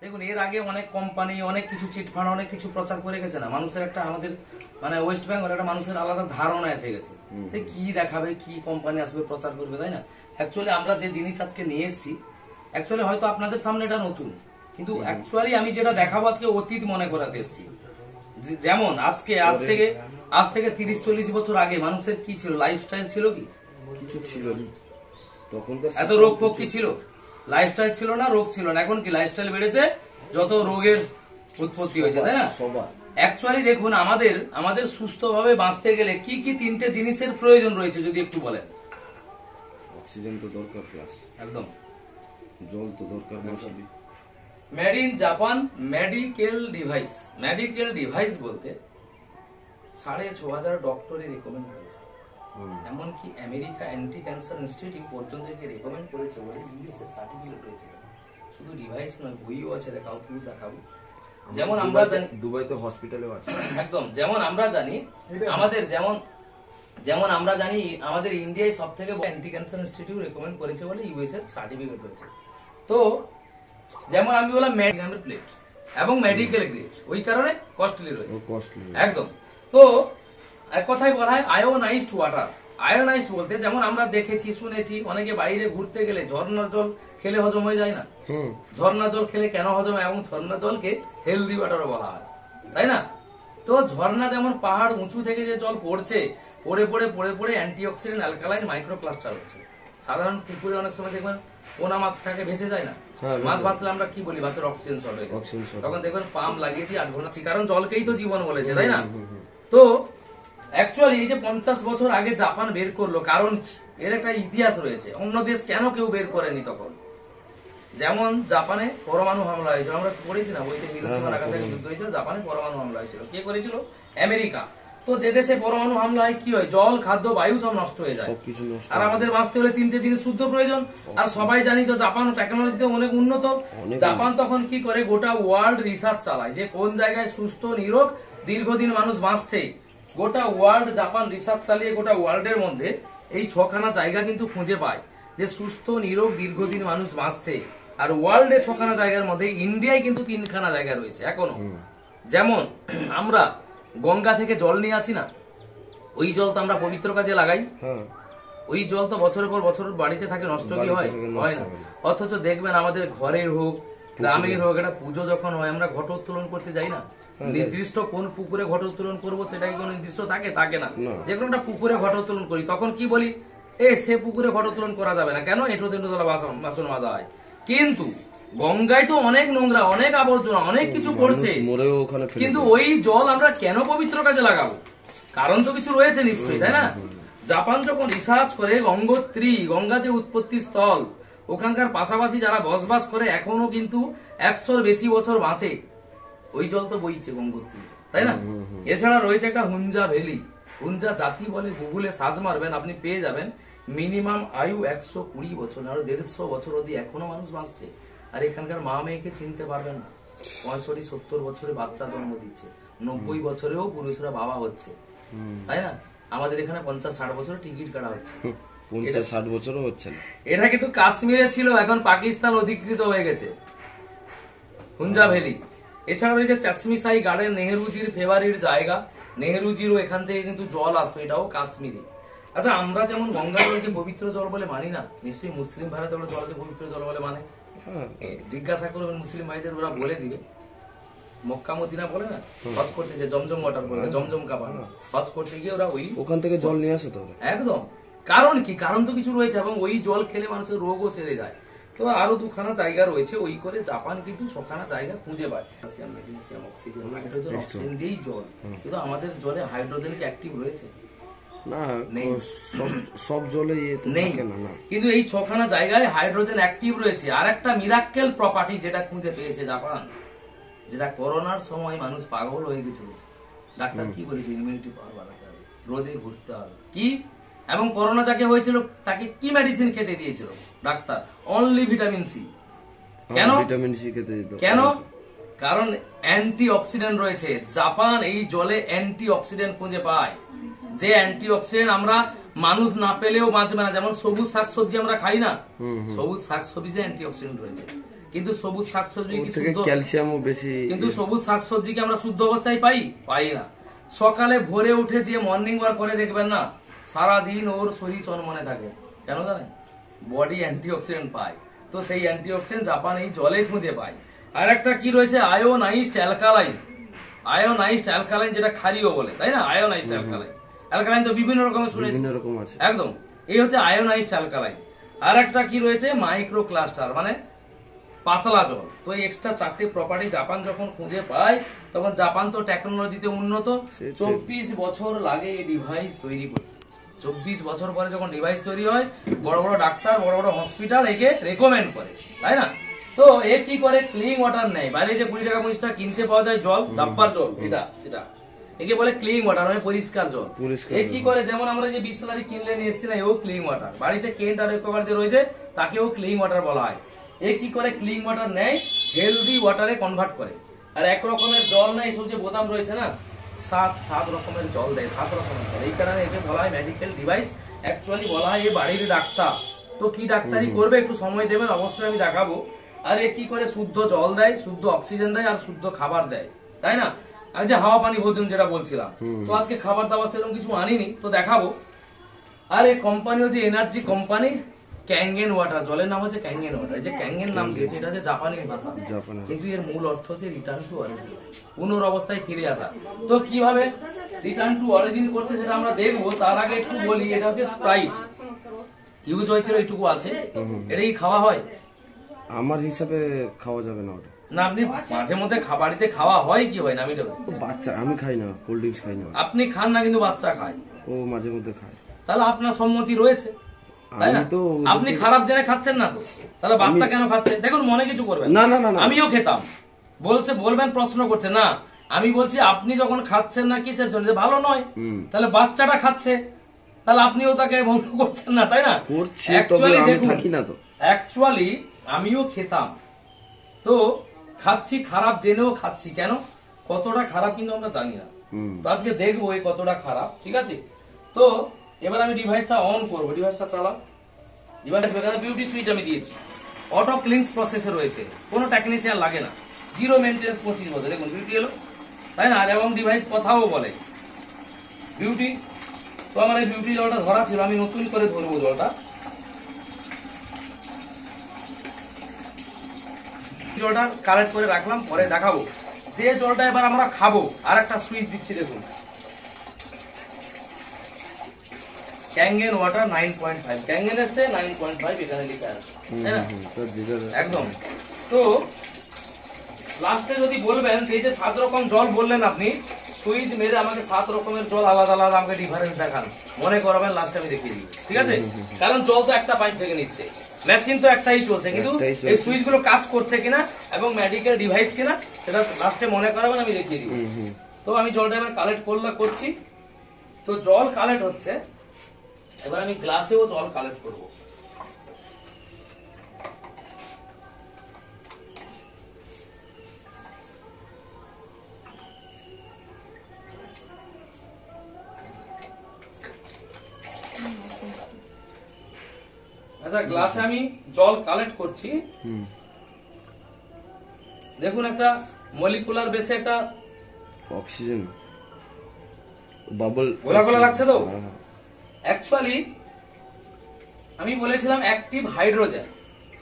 দেখুন, এর আগে অনেক কোম্পানি অনেক কিছু চিটফান্ড অনেক কিছু প্রচার করে গেছে না, মানুষের একটা আমাদের মানে ওয়েস্ট বেঙ্গল একটা মানুষের আলাদা ধারণা এসে গেছে কি দেখাবে, কি কোম্পানি আসবে প্রচার করবে, তাই না? অ্যাকচুয়ালি আমরা যে জিনিস আজকে নিয়ে এসেছি, অ্যাকচুয়ালি হয়তো আপনাদের সামনে এটা নতুন, কিন্তু অ্যাকচুয়ালি আমি যেটা দেখাবো আজকে অতীত মনে করাতে এসেছি। যেমন আজ থেকে 30-40 বছর আগে মানুষের কি ছিল, লাইফস্টাইল ছিল, কি কিছু ছিল তখন? এত রোগ ফোগ কি ছিল? লাইফস্টাইল ছিল না, রোগ ছিল না। এখন কি লাইফস্টাইল বেড়েছে, যত রোগের উৎপত্তি হয়েছে, তাই না? অ্যাকচুয়ালি দেখুন, আমাদের সুস্থভাবে বাঁচতে গেলে কি কি 3টে জিনিসের প্রয়োজন রয়েছে যদি একটু বলেন। অক্সিজেন তো দরকার, প্লাস একদম জল তো দরকার। Made in Japan medical device. Medical device বলতে 6,500 ডক্টরের রেকমেন্ড করেছে, এমনকি আমেরিকা অ্যান্টি ক্যান্সার ইনস্টিটিউট পর্যন্ত একে রেকমেন্ড করেছে বলে ইংলিশের সার্টিফিকেট রয়েছে। শুধু ডিভাইস নয়, বইও আছে, দেখাও, পুরো দেখাবো। যেমন আমরা জানি দুবাইতে হসপিটালেও আছে। একদম, যেমন আমরা জানি আমাদের ইন্ডিয়ায় সব থেকে অ্যান্টি ক্যান্সার ইনস্টিটিউট রেকমেন্ড করেছে বলে ইউএস এর সার্টিফিকেট রয়েছে। তো যেমন আমি বললাম মেডিকেল প্লেট এবং মেডিকেল গ্রেড, ওই কারণে কস্টলি রয়েছে একদম। তো এক কথায় বলা হয় আয়োনাইজড ওয়াটার। আয়োনাইজড বলতে যেমন আমরা দেখেছি শুনেছি, অনেকে বাইরে ঘুরতে গেলে ঝর্ণার জল খেলে হজম হয়ে যায় না। ঝর্ণা জল খেলে কেন হজম, এবং ঝর্ণা জলকে হেলদি ওয়াটারও বলা হয়, তাই না? তো ঝর্ণা যেমন পাহাড় উঁচু থেকে যে জল পড়ছে, পড়ে অ্যান্টিঅক্সিডেন্ট অ্যালকালাইন মাইক্রোক্লাস্টার হচ্ছে। সাধারণ পুকুরে অনেক সময় দেখবেন পোনা মাছ থাকে, ভেসে যায় না, মাছ ভাসলে আমরা কি বলি, মাছের অক্সিজেন শর্ট হয়ে যায়, তখন দেখবেন পাম্প লাগিয়ে দিয়ে 8 ঘন্টা, কারণ জলকেই তো জীবন বলেছে, তাই না? তো অ্যাকচুয়ালি এই যে 50 বছর আগে জাপান বের করলো, কারণ এর একটা ইতিহাস রয়েছে। অন্য দেশ কেন কেউ বের করেনি তখন? যেমন জাপানে পরমাণু হামলা হয়েছিল, আমরা পড়েছি না বইতে, হিরোশিমা নাগাসাকি যুদ্ধ হয়েছিল, জাপানে পরমাণু হামলা হয়েছিল। কে করেছিল? আমেরিকা। তো যে দেশে পরমাণু হামলা হয় কি হয়, জল, খাদ্য, বায়ু সব নষ্ট হয়ে যায়। আর আমাদের বাঁচতে হলে 3টে জিনিস শুদ্ধ প্রয়োজন। আর সবাই জানি তো জাপান টেকনোলজিতে অনেক উন্নত। জাপান তখন কি করে, গোটা ওয়ার্ল্ড রিসার্চ চালায় যে কোন জায়গায় সুস্থ নিরোগ দীর্ঘদিন মানুষ বাঁচছে। গোটা ওয়ার্ল্ড জাপান রিসার্চ চালিয়ে গোটা ওয়ার্ল্ডের মধ্যে এই 6খানা জায়গা কিন্তু খুঁজে পায় যে সুস্থ নিরোগ দীর্ঘদিন মানুষ বাঁচছে। আর ওয়ার্ল্ডে 6খানা জায়গার মধ্যে ইন্ডিয়ায় কিন্তু 3খানা জায়গা রয়েছে এখনো। যেমন আমরা গঙ্গা থেকে জল নিয়ে আসি না, ওই জল তো আমরা পবিত্র কাজে লাগাই, ওই জল তো বছরের পর বছর বাড়িতে থাকে, নষ্ট কি হয়? হয় না। অথচ দেখবেন আমাদের ঘরের হোক গ্রামের হোক, একটা পুজো যখন হয় আমরা ঘট উত্তোলন করতে যাই না, নির্দিষ্ট কোন পুকুরে ঘট উত্তোলন করবো সেটা কি কোনো নির্দিষ্ট থাকে না। যে কোনো একটা পুকুরে ঘট উত্তোলন করি, তখন কি বলি, সে পুকুরে ঘট উত্তোলন করা যাবে না, কেন? এঁটো তেঁটো বাসন মাজা হয়। কিন্তু গঙ্গায় তো অনেক নোংরা, অনেক আবর্জনা, অনেক কিছু পড়ছে, কিন্তু ওই জল আমরা কেন পবিত্র কাজে লাগাবো? কারণ তো কিছু রয়েছে নিশ্চয়ই, তাই না? জাপান যখন রিসার্চ করে গঙ্গোত্রী, গঙ্গা যে উৎপত্তি স্থল, ওখানকার পাশাপাশি যারা বসবাস করে এখনো কিন্তু 100-র বেশি বছর বাঁচে, ওই জল তো বইছে গঙ্গোত্রী, তাই না? এছাড়া রয়েছে একটা হুঞ্জা ভ্যালি, হুঞ্জা জাতি বলে, গুগলে সার্চ মারবেন আপনি পেয়ে যাবেন। মিনিমাম আয়ু 120 বছর, আরো 150 বছর অবধি এখনো মানুষ বাঁচছে। আর এখানকার মা মেয়েকে চিনতে পারবেন না, 65-70 বছরে বাচ্চা জন্ম দিচ্ছে, 90 বছরেও পুরুষরা বাবা হচ্ছে, তাই না? আমাদের এখানে 50-60 বছর টিকিট কাটা হচ্ছে, 50-60 বছরও হচ্ছে না। এটা কিন্তু কাশ্মীরে ছিল, এখন পাকিস্তান অধিকৃত হয়ে গেছে হুঞ্জা ভ্যালি। এছাড়া রয়েছে চাশমিশাই গার্ডেন, নেহরুজির ফেভারিট জায়গা, নেহরুজিরও এখান থেকে কিন্তু জল আসতো, এটাও কাশ্মীরে। আচ্ছা, আমরা যেমন গঙ্গা জলকে পবিত্র জল বলে মানি না, নিশ্চয়ই মুসলিম ভারতে জলকে পবিত্র জল বলে মানে। জিজ্ঞাসা করবেন মুসলিম ভাইদের, ওরা বলে দিবে। মক্কা মদিনা বলে না, হজ করতে যে জমজম ওয়াটার বলে, জমজম কাবা, হজ করতে গিয়ে ওরা ওখান থেকে জল নিয়ে আসে তো একদম। কারণ কি? কারণ তো কিছু রয়েছে, এবং ওই জল খেলে মানুষের রোগও সেরে যায়। তো আরো 2খানা জায়গা রয়েছে, ওই করে জাপান কিন্তু 6খানা জায়গা খুঁজে পায়। ম্যাগনেসিয়াম, অক্সিজেন, হাইড্রোজেন, অক্সিজেন দিয়েই জল। কিন্তু আমাদের জলে হাইড্রোজেন কি অ্যাক্টিভ রয়েছে? না, সব জলে নেই। কিন্তু এই 6খানা জায়গায় হাইড্রোজেন অ্যাক্টিভ রয়েছে। আর একটা মিরাক্কেল প্রপার্টি যেটা খুঁজে পেয়েছে জাপান, যেটা করোনার সময় মানুষ পাগল হয়ে গেছিল, ডাক্তার কি বলেছে, ইমিউনিটি পাওয়ার বাড়াতে হবে, রোদে ঘুরতে হবে, কি? এবং করোনা যাকে হয়েছিল তাকে কি মেডিসিন খেতে দিয়েছিল ডাক্তার? Only vitamin C. কেন? ভিটামিন সি খেতে দিত। কেন? কারণ অ্যান্টি অক্সিডেন্ট রয়েছে। জাপান এই জলে অ্যান্টি অক্সিডেন্ট খুঁজে পায়, যে অ্যান্টি অক্সিডেন্ট আমরা মানুষ না পেলেও বাঁচবে না। যেমন সবুজ শাকসবজি আমরা খাই না, সবুজ শাকসবজিতে অ্যান্টি অক্সিডেন্ট রয়েছে, কিন্তু সবুজ শাকসবজি কি থেকে শুদ্ধ? ক্যালসিয়ামও বেশি। কিন্তু সবুজ শাকসবজি কি আমরা শুদ্ধ অবস্থায় পাই না। সকালে ভোরে উঠে যে মর্নিং ওয়াক করে দেখবেন না, সারাদিন ওর শরীর চনমনে থাকে। কেন জানেন? বডি অ্যান্টিঅক্সিডেন্ট পায়। তো সেই অ্যান্টিঅক্সিডেন্ট জাপান এই জলে খুঁজে পায়। আর একটা কি রয়েছে, আয়োনাইজড অ্যালকালাইন। আয়োনাইজড অ্যালকালাইন, যেটা ক্ষারীয় বলে, তাই না? Ionised alkaline. অ্যালকালাইন তো বিভিন্ন রকমের শুনেছি, বিভিন্ন রকম আছে একদম। এই হচ্ছে আয়োনাইজড অ্যালকালাইন। আর একটা কি রয়েছে, মাইক্রো ক্লাস্টার, মানে পাতলা জল। তো এই এক্সট্রা 4টি প্রপার্টি জাপান যখন খুঁজে পায়, তখন জাপান তো টেকনোলজিতে উন্নত। 24 বছর লাগে এই ডিভাইস তৈরি করতে। 24 বছর পরে যখন ডিভাইস তৈরি হয়, বড় বড় ডাক্তার, বড় বড় হসপিটাল একে রেকমেন্ড করে, তাই না? তো এ কি করে, ক্লিন ওয়াটার নেয়। বাইরে যে 20 টাকা 25 টাকা কিনতে পাওয়া যায় জল, ডাব্বার জল, এটা সেটা একে বলে ক্লিন ওয়াটার, মানে পরিষ্কার জল। এ কি করে, যেমন আমরা যে বিসলারি কিনলে নিয়ে এসেছি না, এও ক্লিন ওয়াটার। বাড়িতে কেন্ট আর একোভার যে রয়েছে, তাকেও ক্লিন ওয়াটার বলা হয়। এ কি করে, ক্লিন ওয়াটার নেয়, হেলদি ওয়াটারে কনভার্ট করে। আর এক রকমের জল না, এইসব যে বোতাম রয়েছে না, 7 রকমের জল দেয়, 7 রকমের জল। এই কারণে একে বলা হয় মেডিকেল ডিভাইস। অ্যাকচুয়ালি বলা হয় এ বাড়ির ডাক্তার। তো কি ডাক্তারি করবে, একটু সময় দেবেন, অবশ্যই আমি দেখাবো। আর এ কি করে, শুদ্ধ জল দেয়, শুদ্ধ অক্সিজেন দেয়, আর শুদ্ধ খাবার দেয়, তাই না? আর যে হাওয়া পানি ভোজন যেটা বলছিলাম, তো আজকে খাবার দাবার সেরকম কিছু আনিনি, তো দেখাবো। আর এই কোম্পানি হচ্ছে এনার্জি কোম্পানি। ক্যাঙ্গেন ওয়াটার, জলের নাম হচ্ছে ক্যাঙ্গেন ওয়াটার। যে ক্যাঙ্গেন নাম দিয়েছে, এটা হচ্ছে জাপানি ভাষা, কিন্তু এর মূল অর্থ হচ্ছে রিটার্ন টু অরিজিন, পুনর অবস্থায় ফিরে আসা। তো কিভাবে রিটার্ন টু অরিজিন করছে সেটা আমরা দেখবো। তার আগে একটু বলি, এটা হচ্ছে স্প্রাইট ইউজ হয়েছিল, এইটুকু আছে। এটা কি খাওয়া হয়? আমার হিসাবে খাওয়া যাবে না ওটা। না, আপনি মাঝে মধ্যে বাড়িতে খাওয়া হয় কি হয় না? আমি বাচ্চা, আমি খাই না, কোল্ড ড্রিঙ্কস খাই না। আপনি খান না, কিন্তু বাচ্চা খায়, ও মাঝে মধ্যে খায়। তাহলে আপনার সম্মতি রয়েছে, তাই না? আপনি খারাপ জেনে খাচ্ছেন না তো, তাহলে বাচ্চা কেন খাচ্ছে? দেখুন, মনে কিছু করবেন না, না, না, আমিও খেতাম। বলবেন, প্রশ্ন করছে না। আমি বলছি, আপনি যখন খাচ্ছেন না, কিসের জন্য? ভালো নয়, তাহলে বাচ্চাটা খাচ্ছে, তাহলে আপনিও তাকে বন্ধ করছেন না, তাই না? অ্যাকচুয়ালি আমিও খেতাম, তো খাচ্ছি, খারাপ জেনেও খাচ্ছি। কেন, কতটা খারাপ কিন্তু আমরা জানি না। তো আজকে দেখবো এই কতটা খারাপ, ঠিক আছে? তো এবার আমি ডিভাইসটা অন করবো, ডিভাইসটা চালাও। ডিভাইস বিউটি সুইচ আমি দিয়েছি, অটো ক্লিনস প্রসেসে রয়েছে, কোনো টেকনিশিয়ান লাগে না, জিরো মেনটেন্স 25 বছর। দেখুন বিউটি এলো, তাই না? আর এবং ডিভাইস কথাও বলে বিউটি। তো আমার এই বিউটি জলটা ধরা ছিল, আমি নতুন করে ধরবো জলটা। জলটা কালেক্ট করে রাখলাম, পরে দেখাবো। যে জলটা এবার আমরা খাবো, আর একটা সুইচ দিচ্ছি, দেখুন ক্যাঙ্গেন ওয়াটার 9.5, ক্যাঙ্গেন এসছে 9.5 এখানে লেখা আছে, একদম। তো লাস্টে যদি বলবেন যে 7 রকম জল বললেন আপনি, সুইচ মেরে আমাকে 7 রকমের জল আলাদা আলাদা আমাকে ডিফারেন্স দেখান, মনে করাবেন, লাস্টে আমি দেখিয়ে দিব, ঠিক আছে? কারণ জল তো একটা পাইপ থেকে নিচ্ছে, মেশিন তো একটাই চলছে, কিন্তু এই সুইচ গুলো কাজ করছে কিনা এবং মেডিকেল ডিভাইস কিনা সেটা লাস্টে মনে করাবেন, আমি দেখিয়ে দিব। তো আমি জলটা এবার কালেক্ট করছি। তো জল কালেক্ট হচ্ছে, এবার আমি গ্লাসেও জল কালেক্ট করব। আচ্ছা, গ্লাসে আমি জল কালেক্ট করছি। দেখুন, একটা মলিকুলার বেসে একটা অক্সিজেন বাবল গোলা গোলা লাগছে তো। অ্যাকচুয়ালি আমি বলেছিলাম অ্যাক্টিভ হাইড্রোজেন।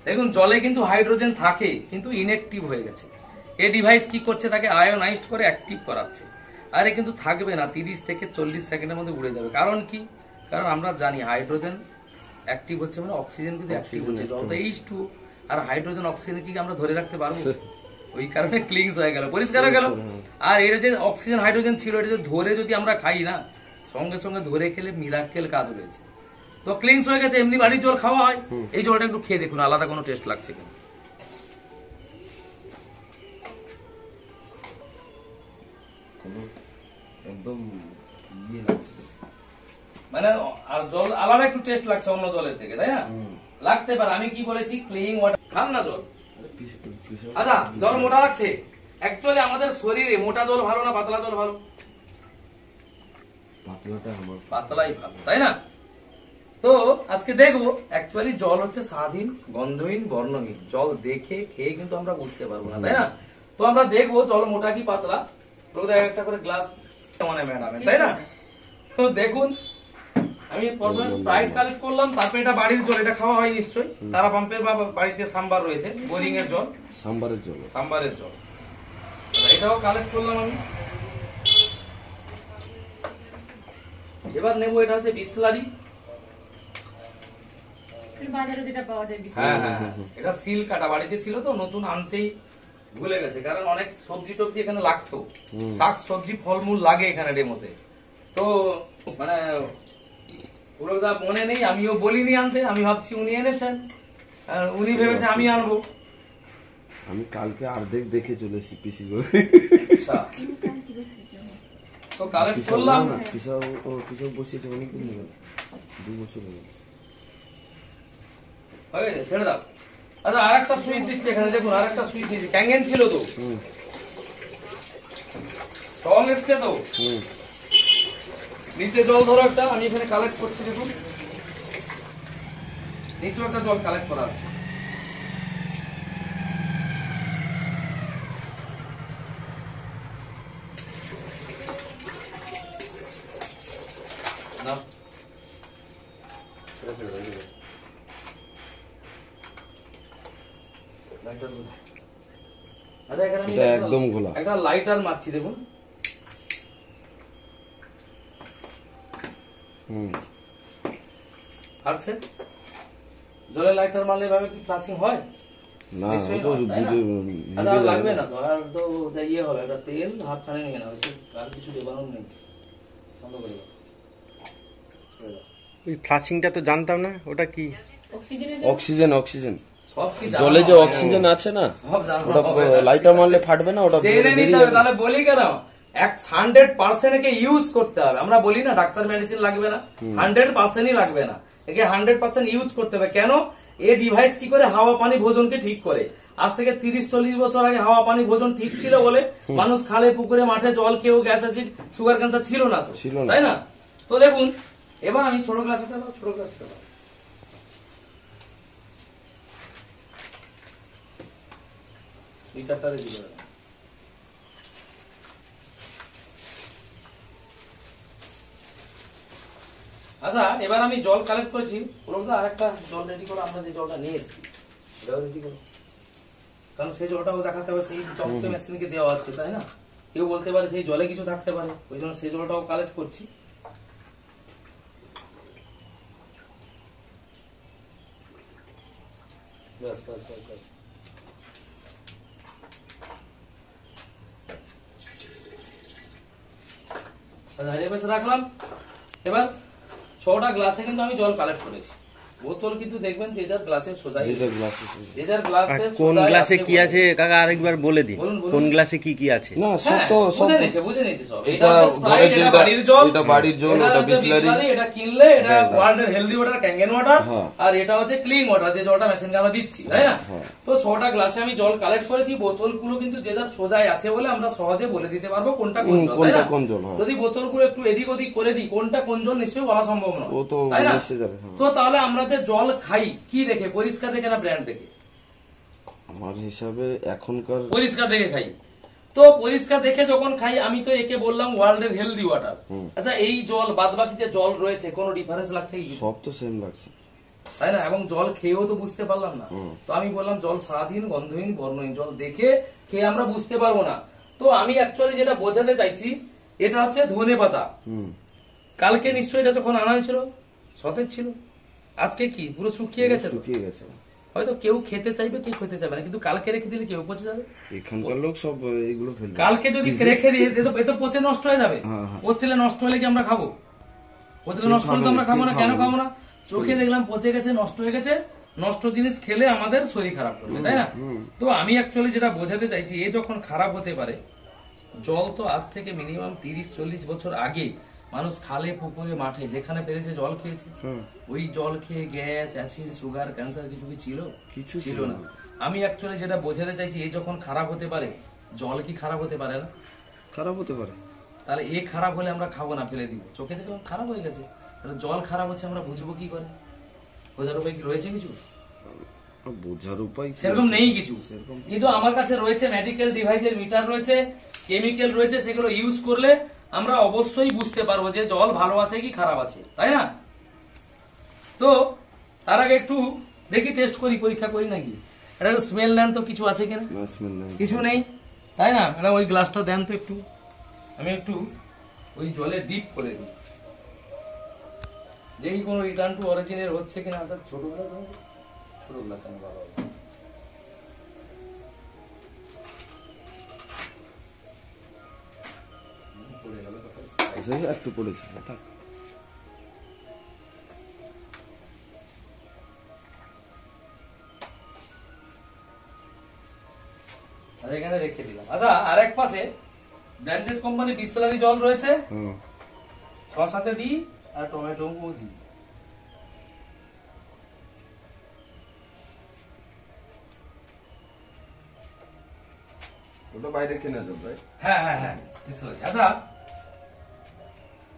দেখুন, জলে কিন্তু হাইড্রোজেন থাকে, কিন্তু ইনঅ্যাক্টিভ হয়ে গেছে। এই ডিভাইস কি করছে, তাকে আয়োনাইজড করে অ্যাক্টিভ করাচ্ছে। আর এ কিন্তু থাকবে না, 30 থেকে 40 সেকেন্ডের মধ্যে উড়ে যাবে। কারণ কি? কারণ আমরা জানি হাইড্রোজেন অ্যাক্টিভ হচ্ছে মানে অক্সিজেন কিন্তু অ্যাক্টিভ হচ্ছে। জলটা H2 আর হাইড্রোজেন অক্সিজেন কি আমরা ধরে রাখতে পারবো? ওই কারণে ক্লিনস হয়ে গেল, পরিষ্কার হয়ে গেল। আর এর যে অক্সিজেন হাইড্রোজেন ছিল, এটা ধরে যদি আমরা খাই না, সঙ্গে সঙ্গে ধরে খেলে মিরাকেল কাজ রয়েছে। তো ক্লিনস হয়ে গেছে। এমনি বাড়ির জল খাওয়া হয়, এই জলটা একটু খেয়ে দেখুন আলাদা কোনো টেস্ট লাগছে কিনা। একদম মানে আর জল আলাদা একটু টেস্ট লাগছে অন্য জলের থেকে, তাই না? লাগতে পারে। আমি কি বলেছি, ক্লিন ওয়াটার খান না জল। আচ্ছা, জল মোটা লাগছে। অ্যাকচুয়ালি আমাদের শরীরে মোটা জল ভালো না পাতলা জল ভালো? পাতলাই ভালো, তাই না? তো আজকে দেখবো অ্যাকচুয়ালি জল হচ্ছে স্বাধীন, গন্ধহীন, বর্ণহীন। জল দেখে খেয়ে কিন্তু আমরা বুঝতে পারবো না, তাই না? তো আমরা দেখবো জল মোটা কি পাতলা। একটা করে গ্লাস মানে ম্যাডাম, তাই না? তো দেখুন, আমি প্রথমে স্প্রাইট কালেক্ট করলাম, তারপরে এটা বাড়ির জল, এটা খাওয়া হয় নিশ্চয়ই। তারা পাম্পের বা বাড়িতে সাম্বার রয়েছে, বোরিং এর জল, সাম্বারের জল, এটাও কালেক্ট করলাম আমি। এবার নেবো, এটা হচ্ছে বিসলারি। বাজারে যেটা পাওয়া যায় হ্যাঁ হ্যাঁ, এটা সিল কাটা, বাড়িতে ছিল তো, নতুন আনতেই ভুলে গেছে, কারণ অনেক সবজি টবজি এখানে লাগতো, শাক সবজি ফলমূল লাগে এখানে ডেমোতে। তো মানে পুরো মনে নেই, আমিও বলিনি আনতে, আমি ভাবছি উনি এনেছেন, উনি ভেবেছে আমি আনবো। আমি কালকে অর্ধেক দেখে চলে এসেছি পিসি করে। আচ্ছা, তো কালেক্ট করলাম। পিসাও বসিয়েছে অনেকদিন হয়ে গেছে, 2 বছর হয়ে গেছে। ছেড়ে দাও। আচ্ছা, আর একটা সুইচ দিচ্ছি এখানে, দেখুন আর একটা সুইচ দিচ্ছি। ক্যাঙ্গেন ছিল তো, স্ট্রং এসছে তো। নিচে জল ধরো একটা, আমি এখানে কালেক্ট করছি, দেখুন নিচে একটা জল কালেক্ট করা আছে। না, আচ্ছা, এখানে আমি একদম ঘোলা, একটা লাইটার মারছি, দেখুন। আচ্ছা, জলে লাইটার মারলে এভাবে কি ফ্লাশিং হয়? না আচ্ছা, লাগবে না তো, আর তো ইয়ে হবে, একটা তেল হাফখানে নিয়ে না, আর কিছু দেবানোর নেই, বন্ধ করে দাও। ওই ফ্লাশিংটা তো জানতাম না, ওটা কি? অক্সিজেন সব কি জলে যে অক্সিজেন আছে না, সব জানো, ওটা লাইটার মারলে ফাটবে না, ওটা জেনে নিতে হবে। তাহলে বলি কেন, 100% একে ইউজ করতে হবে। আমরা বলি না ডাক্তার মেডিসিন লাগবে না, 100%ই লাগবে না, একে 100% ইউজ করতে হবে। কেন? এ ডিভাইস কি করে হাওয়া পানি ভোজনকে ঠিক করে। আজ থেকে 30-40 বছর আগে হাওয়া পানি ভোজন ঠিক ছিল বলে মানুষ খালে পুকুরে মাঠে জল খেয়েও গ্যাস অ্যাসিড সুগার ক্যান্সার ছিল না তো, তাই না? তো দেখুন, এবার আমি ছোট গ্লাসে লিটারটা রেডি করে। আচ্ছা, এবার আমি জল কালেক্ট করেছি, আর একটা জল রেডি করো, আমরা যে জলটা নিয়ে এসেছি সেটাও রেডি করো, কারণ সেই জলটাও দেখাতে হবে, সেই জল তো মেশিনকে দেওয়া হচ্ছে, তাই না? কেউ বলতে পারে সেই জলে কিছু থাকতে পারে, ওই জন্য সেই জলটাও কালেক্ট করছি। রাখলাম। এবার 6টা গ্লাসে কিন্তু আমি জল কালেক্ট করেছি। বোতল কিন্তু দেখবেন যে যার গ্লাসের সোজাই, যে যার গ্লাসে কোন গ্লাসে কি আছে কাকা আরেকবার বলে দিন, কোন গ্লাসে কি কি আছে? না সব তো বুঝে নিয়েছে সব। এটা ঘরের জল, এটা বাড়ির জল, এটা বিসলারি, এটা কিনলে এটা ওয়ার্ল্ডের হেলদি ওয়াটার, ক্যাঙ্গেন ওয়াটার, আর এটা হচ্ছে ক্লিন ওয়াটার, যে জলটা মেশিনকে আমরা দিচ্ছি, তাই না? তো 6টা গ্লাসে আমি জল কালেক্ট করেছি। বোতলগুলো কিন্তু যে যার সোজাই আছে বলে আমরা সহজে বলে দিতে পারবো কোনটা কোন জল, তাই না? যদি বোতলগুলো একটু এদিক ওদিক করে দিই, কোনটা কোন জল নিশ্চয়ই বলা সম্ভব নয়, তাই না? তো তাহলে আমরা যে জল খাই কি দেখে, পরিষ্কার দেখে না ব্র্যান্ড দেখে? আমার হিসাবে এখনকার পরিষ্কার দেখে খাই। তো পরিষ্কার দেখে যখন খাই, আমি তো একে বললাম ওয়ার্ল্ডের হেলদি ওয়াটার। আচ্ছা, এই জল বাদ বাকিতে জল রয়েছে, কোনো ডিফারেন্স লাগছে কি? সব তো সেম লাগছে, তাই না? এবং জল খেয়েও তো বুঝতে পারলাম না। তো আমি বললাম জল স্বাদহীন, গন্ধহীন, বর্ণহীন। জল দেখে খেয়ে আমরা বুঝতে পারবো না। তো আমি অ্যাকচুয়ালি যেটা বোঝাতে চাইছি, এটা হচ্ছে ধনে পাতা। কালকে নিশ্চয়ই এটা যখন আনা হয়েছিল সতেজ ছিল, আজকে কি পুরো শুকিয়ে গেছে। হয়তো কেউ খেতে চাইবে, কেউ খেতে চাইবে না, কিন্তু কালকে রেখে দিলে কেউ পচে যাবে। এখানকার লোক সব এগুলো ফেলবে। কালকে যদি রেখে দিয়ে এ তো পচে নষ্ট হয়ে যাবে। পচলে নষ্ট হলে কি আমরা খাবো? পচলে নষ্ট হলে তো আমরা খাবো না। কেন খাবো না? চোখে দেখলাম পচে গেছে, নষ্ট হয়ে গেছে। নষ্ট জিনিস খেলে আমাদের শরীর খারাপ করবে, তাই না? তো আমি অ্যাকচুয়ালি যেটা বোঝাতে চাইছি, এ যখন খারাপ হতে পারে, জল তো আজ থেকে মিনিমাম 30-40 বছর আগে মানুষ খালে পুকুরে মাঠে যেখানে পেরেছে জল খেয়েছে। ওই জল খেয়ে গ্যাস অ্যাসিড সুগার ক্যান্সার কিছু কি ছিল? কিছু ছিল না। আমি অ্যাকচুয়ালি যেটা বোঝাতে চাইছি, এ যখন খারাপ হতে পারে, জল কি খারাপ হতে পারে না? খারাপ হতে পারে। তাহলে এ খারাপ হলে আমরা খাবো না, ফেলে দিব। চোখে দেখলাম খারাপ হয়ে গেছে, তাহলে জল খারাপ হচ্ছে আমরা বুঝবো কি করে? বোঝার উপায় কি রয়েছে কিছু? বোঝার উপায় কি সেরকম আছে? নেই কিছু। সেরকম কিন্তু আমার কাছে রয়েছে মেডিকেল ডিভাইসের মিটার রয়েছে, কেমিক্যাল রয়েছে, সেগুলো ইউজ করলে আমরা অবশ্যই বুঝতে পারবো যে জল ভালো আছে কি খারাপ আছে, তাই না? তো তার আগে একটু দেখি টেস্ট করি, পরীক্ষা করি নাকি। এটা স্মেল নেন তো কিছু আছে কিনা? না, smell নেই। কিছু নেই, তাই না? ম্যাডাম ওই গ্লাসটা দেন তো একটু, আমি একটু ওই জলে ডিপ করে দিই, দেখি কোনো রিটার্ন টু অরিজিনের হচ্ছে কিনা। আচ্ছা ছোট গ্লাস আছে, ছোট গ্লাস আমি ভালো হবে। পড়ে গেল কোথায়? আচ্ছা, একটু পড়েছে থাক। আর এখানে রেখে দিলাম। আচ্ছা আরেক পাশে ব্র্যান্ডেড কোম্পানি বিসলারি জল রয়েছে, হুম। শসাতে দিই আর টমেটো দিই। ওটা বাইরে কিনে যাবে ভাই। হ্যাঁ হ্যাঁ হ্যাঁ বিসলারি। আচ্ছা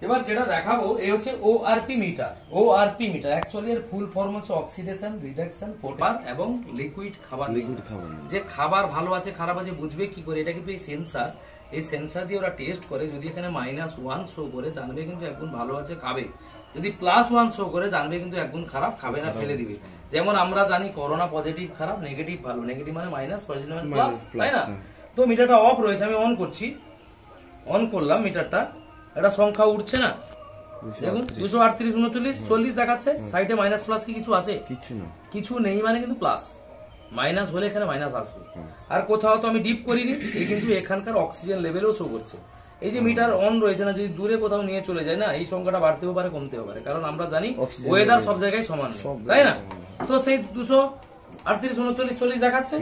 এবার যেটা দেখাবো এই হচ্ছে ওআরপি মিটার। ওআরপি মিটার অ্যাকচুয়ালি এর ফুল ফর্ম হচ্ছে অক্সিডেশন রিডাকশন পোটার এবং লিকুইড খাবার। লিকুইড খাবার না। যে খাবার ভালো আছে খারাপ আছে বুঝবে কি করে? এটা কিন্তু এই সেন্সার, এই সেন্সার দিয়ে ওরা টেস্ট করে। যদি এখানে -1 শো করে জানবে কিন্তু একগুণ ভালো আছে, খাবে। যদি +1 শো করে জানবে কিন্তু একগুণ খারাপ, খাবে না, ফেলে দিবে। যেমন আমরা জানি করোনা পজিটিভ খারাপ, নেগেটিভ ভালো। নেগেটিভ মানে মাইনাস, পজিটিভ মানে প্লাস, তাই না? তো মিটারটা অফ রয়েছে, আমি অন করছি। অন করলাম মিটারটা, এটা সংখ্যা উঠছে না, দেখুন 238 39 40 দেখাচ্ছে। সাইডে মাইনাস প্লাস কি কিছু আছে? কিছু না। কিছু নেই, মানে কিন্তু প্লাস। মাইনাস হলে এখানে মাইনাস আসবে। আর কোথাও তো আমি ডিপ করিনি, এই কিন্তু এখানকার অক্সিজেন লেভেলও শো করছে। এই যে মিটার অন রয়েছে না, যদি দূরে কোথাও নিয়ে চলে যায় না, এই সংখ্যাটা বাড়তেও পারে কমতেও পারে, কারণ আমরা জানি Oxygen ওয়েদার level সব জায়গায় সমান নেই, সব তাই না? জায়গায় তো সেই 238 39 40 দেখাচ্ছে।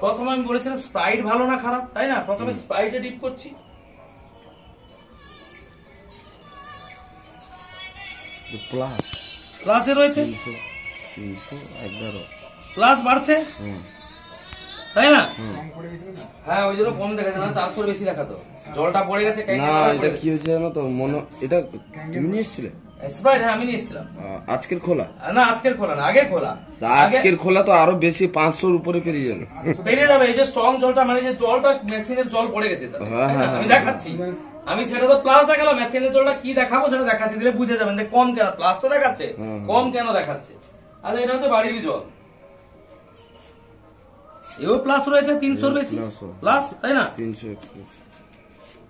প্রথমে আমি বলেছিলাম স্প্রাইট ভালো না খারাপ, তাই না? প্রথমে স্প্রাইটে ডিপ করছি, প্লাস প্লাসে রয়েছে, 311। প্লাস বাড়ছে, হুম। তাই না? হ্যাঁ ওই জন্য কম দেখাচ্ছে না, 400 বেশি দেখাতো। জলটা পড়ে গেছে, না, এটা কি হয়েছে জানো তো? এটা তুমি নিয়ে এসেছিলে? স্প্রাইট, হ্যাঁ আমি নিয়েছিলাম। আজকের খোলা? না আজকের খোলা না, আগে খোলা। তা আজকের খোলা তো আরো বেশি, 500-র উপরে পেরিয়ে যাবে। বেরিয়ে যাবে। এই যে স্ট্রং জলটা, মানে যে জলটা মেশিনের জল পড়ে গেছে, তাহলে, হ্যাঁ, তাই না? হ্যাঁ, আমি দেখাচ্ছি, আমি সেটা তো প্লাস দেখালাম, মেশিনের জলটা কি দেখাবো সেটা দেখাচ্ছি, দিলে বুঝে যাবেন যে কম কেন। প্লাস তো দেখাচ্ছে, কম কেন দেখাচ্ছে। আচ্ছা এটা হচ্ছে বাড়ির জল, এও প্লাস রয়েছে, 300 বেশি প্লাস, তাই না? 321।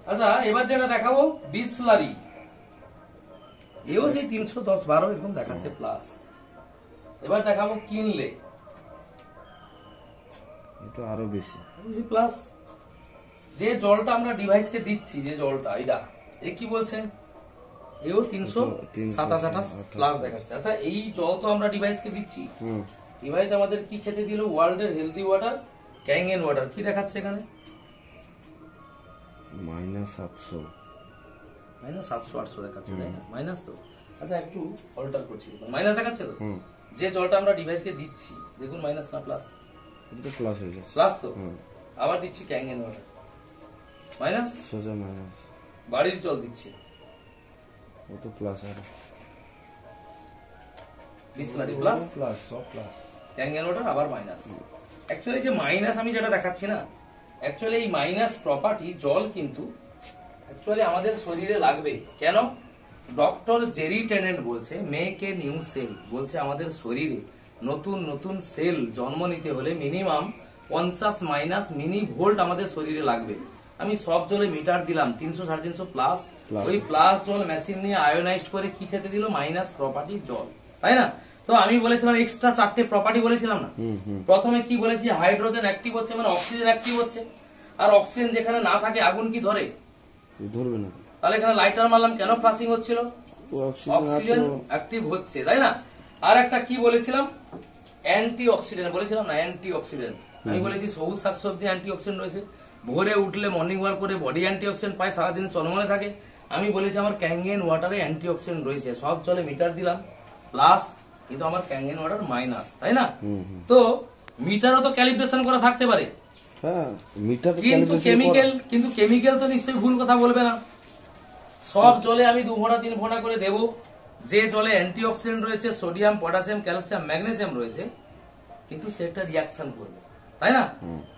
আচ্ছা এবার যেটা দেখাবো বিসলারি, এও সেই 310 12 এরকম দেখাচ্ছে প্লাস। এবার দেখাবো কিনলে, এটা আরো বেশি প্লাস। যে জলটা আমরা ডিভাইসকে দিচ্ছি, যে জলটা এটা, এ কি বলছে? এও 327 প্লাস দেখাচ্ছে। আচ্ছা এই জল তো আমরা ডিভাইসকে দিচ্ছি, ডিভাইস আমাদের কি খেতে দিল? ওয়ার্ল্ডের হেলদি ওয়াটার, ক্যাঙ্গেন ওয়াটার। কি দেখাচ্ছে এখানে? -700। -700 800 দেখাচ্ছে, তাই না? মাইনাস তো। আচ্ছা একটু অল্টার করছি, মাইনাস দেখাচ্ছে তো। যে জলটা আমরা ডিভাইসকে দিচ্ছি, দেখুন মাইনাস না প্লাস? এটা তো প্লাস হয়ে যাচ্ছে। প্লাস তো। আবার দিচ্ছি ক্যাঙ্গেন ওয়াটার, মাইনাস। সোজা মাইনাস। বাড়ির জল দিচ্ছি, ও তো প্লাস। আর বিসলারি প্লাস, প্লাস, সব প্লাস। ক্যাঙ্গেন ওয়াটার আবার মাইনাস। অ্যাকচুয়ালি যে মাইনাস আমি যেটা দেখাচ্ছি না, অ্যাকচুয়ালি এই মাইনাস প্রপার্টি জল কিন্তু অ্যাকচুয়ালি আমাদের শরীরে লাগবে। কেন? ডক্টর জেরি টেনেন্ট বলছে মেক এ নিউ সেল, বলছে আমাদের শরীরে নতুন নতুন সেল জন্ম নিতে হলে মিনিমাম 50 মাইনাস মিনি ভোল্ট আমাদের শরীরে লাগবে। আমি সব জলে মিটার দিলাম 300 350 প্লাস, ওই প্লাস জল মেশিন নিয়ে আয়োনাইজড করে কি খেতে দিল? মাইনাস প্রপার্টি জল, তাই না? তো আমি বলেছিলাম এক্সট্রা 4টে প্রপার্টি বলেছিলাম না? প্রথমে কি বলেছি? হাইড্রোজেন অ্যাক্টিভ হচ্ছে, মানে অক্সিজেন অ্যাক্টিভ হচ্ছে। আর অক্সিজেন যেখানে না থাকে আগুন কি ধরে? ধরবে না। তাহলে এখানে লাইটার মারলাম, কেন ফ্লাশিং হচ্ছিল? অক্সিজেন অ্যাক্টিভ হচ্ছে, তাই না? আর একটা কি বলেছিলাম? অ্যান্টি অক্সিডেন্ট বলেছিলাম না? অ্যান্টি অক্সিডেন্ট আমি বলেছি সবুজ শাকসবজি অ্যান্টি অক্সিডেন্ট রয়েছে। ভোরে উঠলে মর্নিং ওয়াক করে বডি অ্যান্টি অক্সিডেন্ট পায়, সারাদিন চনমনে থাকে। আমি বলেছি আমার ক্যাঙ্গেন ওয়াটারে অ্যান্টি অক্সিডেন্ট রয়েছে। সব জলে মিটার দিলাম প্লাস, কিন্তু আমার ক্যাঙ্গেন ওয়াটার মাইনাস, তাই না? তো মিটারও তো ক্যালিব্রেশন করা থাকতে পারে, হ্যাঁ মিটার কিন্তু কেমিক্যাল তো নিশ্চয়ই ভুল কথা বলবে না। সব জলে আমি 2 ফোঁটা 3 ফোঁটা করে দেবো, যে জলে অ্যান্টিঅক্সিডেন্ট রয়েছে, সোডিয়াম, পটাশিয়াম, ক্যালসিয়াম, ম্যাগনেসিয়াম রয়েছে, কিন্তু সেটা রিয়াকশন করবে, তাই না?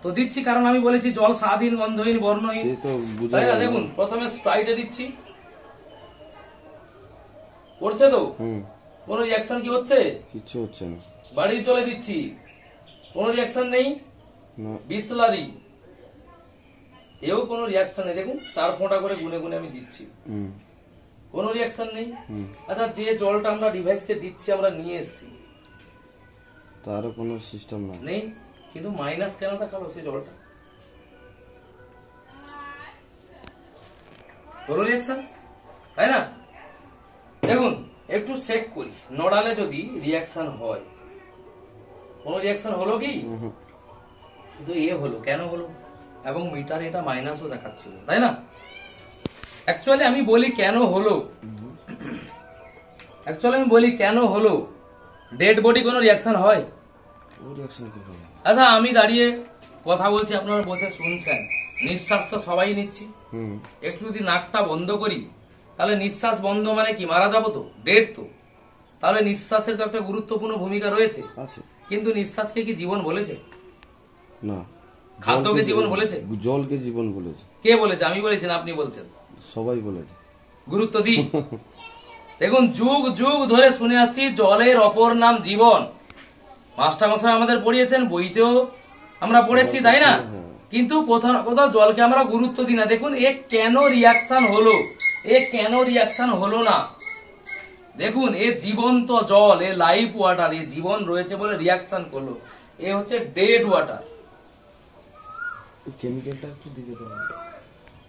তো দিচ্ছি, কারণ আমি বলেছি জল স্বাদহীন, গন্ধহীন, বর্ণহীন, সে তো বুঝা তাই না? যায় না। দেখুন প্রথমে স্প্রাইটে দিচ্ছি, পড়ছে তো, কোন রিয়াকশন কি হচ্ছে? কিছু হচ্ছে না। বাড়ির জলে দিচ্ছি, কোন রিয়াকশন নেই। না, বিসলারি, এও কোন রিয়াকশন নেই। দেখুন 4 ফোঁটা করে গুনে গুনে আমি দিচ্ছি, কোন রিয়াকশন নেই। আচ্ছা, যে জলটা আমরা ডিভাইসকে দিচ্ছি, আমরা নিয়ে এসেছি, তারও কোনো সিস্টেম নেই, কিন্তু মাইনাস কেন দেখালো সেই জলটা? কোন রিয়াকশন, তাই না? দেখুন একটু চেক করি, নড়ালে যদি রিয়াকশন হয়, কোন রিয়াকশন হলো কি? কিন্তু এ হলো, কেন হলো? এবং মিটার এটা মাইনাসও দেখাচ্ছিল, তাই না? অ্যাকচুয়ালি আমি বলি কেন হলো, ডেড বডি কোনো রিয়াকশন হয়? আচ্ছা, আমি দাঁড়িয়ে কথা বলছি, আপনারা বসে শুনছেন, নিঃশ্বাস তো সবাই নিচ্ছি, একটু যদি নাকটা বন্ধ করি, তাহলে নিঃশ্বাস বন্ধ মানে কি? মারা যাবো তো, ডেড তো। তাহলে নিঃশ্বাসের তো একটা গুরুত্বপূর্ণ ভূমিকা রয়েছে, কিন্তু নিঃশ্বাসকে কি জীবন বলেছে? না। খাদ্যকে জীবন বলেছে? জলকে জীবন বলেছে। কে বলেছে? আমি বলেছি না আপনি বলছেন? সবাই বলেছে। গুরুত্ব দিই। দেখুন যুগ যুগ ধরে শুনে আসছি জলের অপর নাম জীবন, মাস্টারমশাই আমাদের পড়িয়েছেন, বইতেও আমরা পড়েছি, তাই না? কিন্তু কোথাও জলকে আমরা গুরুত্ব দিই না। দেখুন এ কেন রিয়াকশন হলো না? দেখুন এ জীবন্ত জল, এ লাইভ ওয়াটার, এ জীবন রয়েছে বলে রিয়াকশন করলো। এ হচ্ছে ডেড ওয়াটার। কেমিক্যালটা একটু দিকে দাও।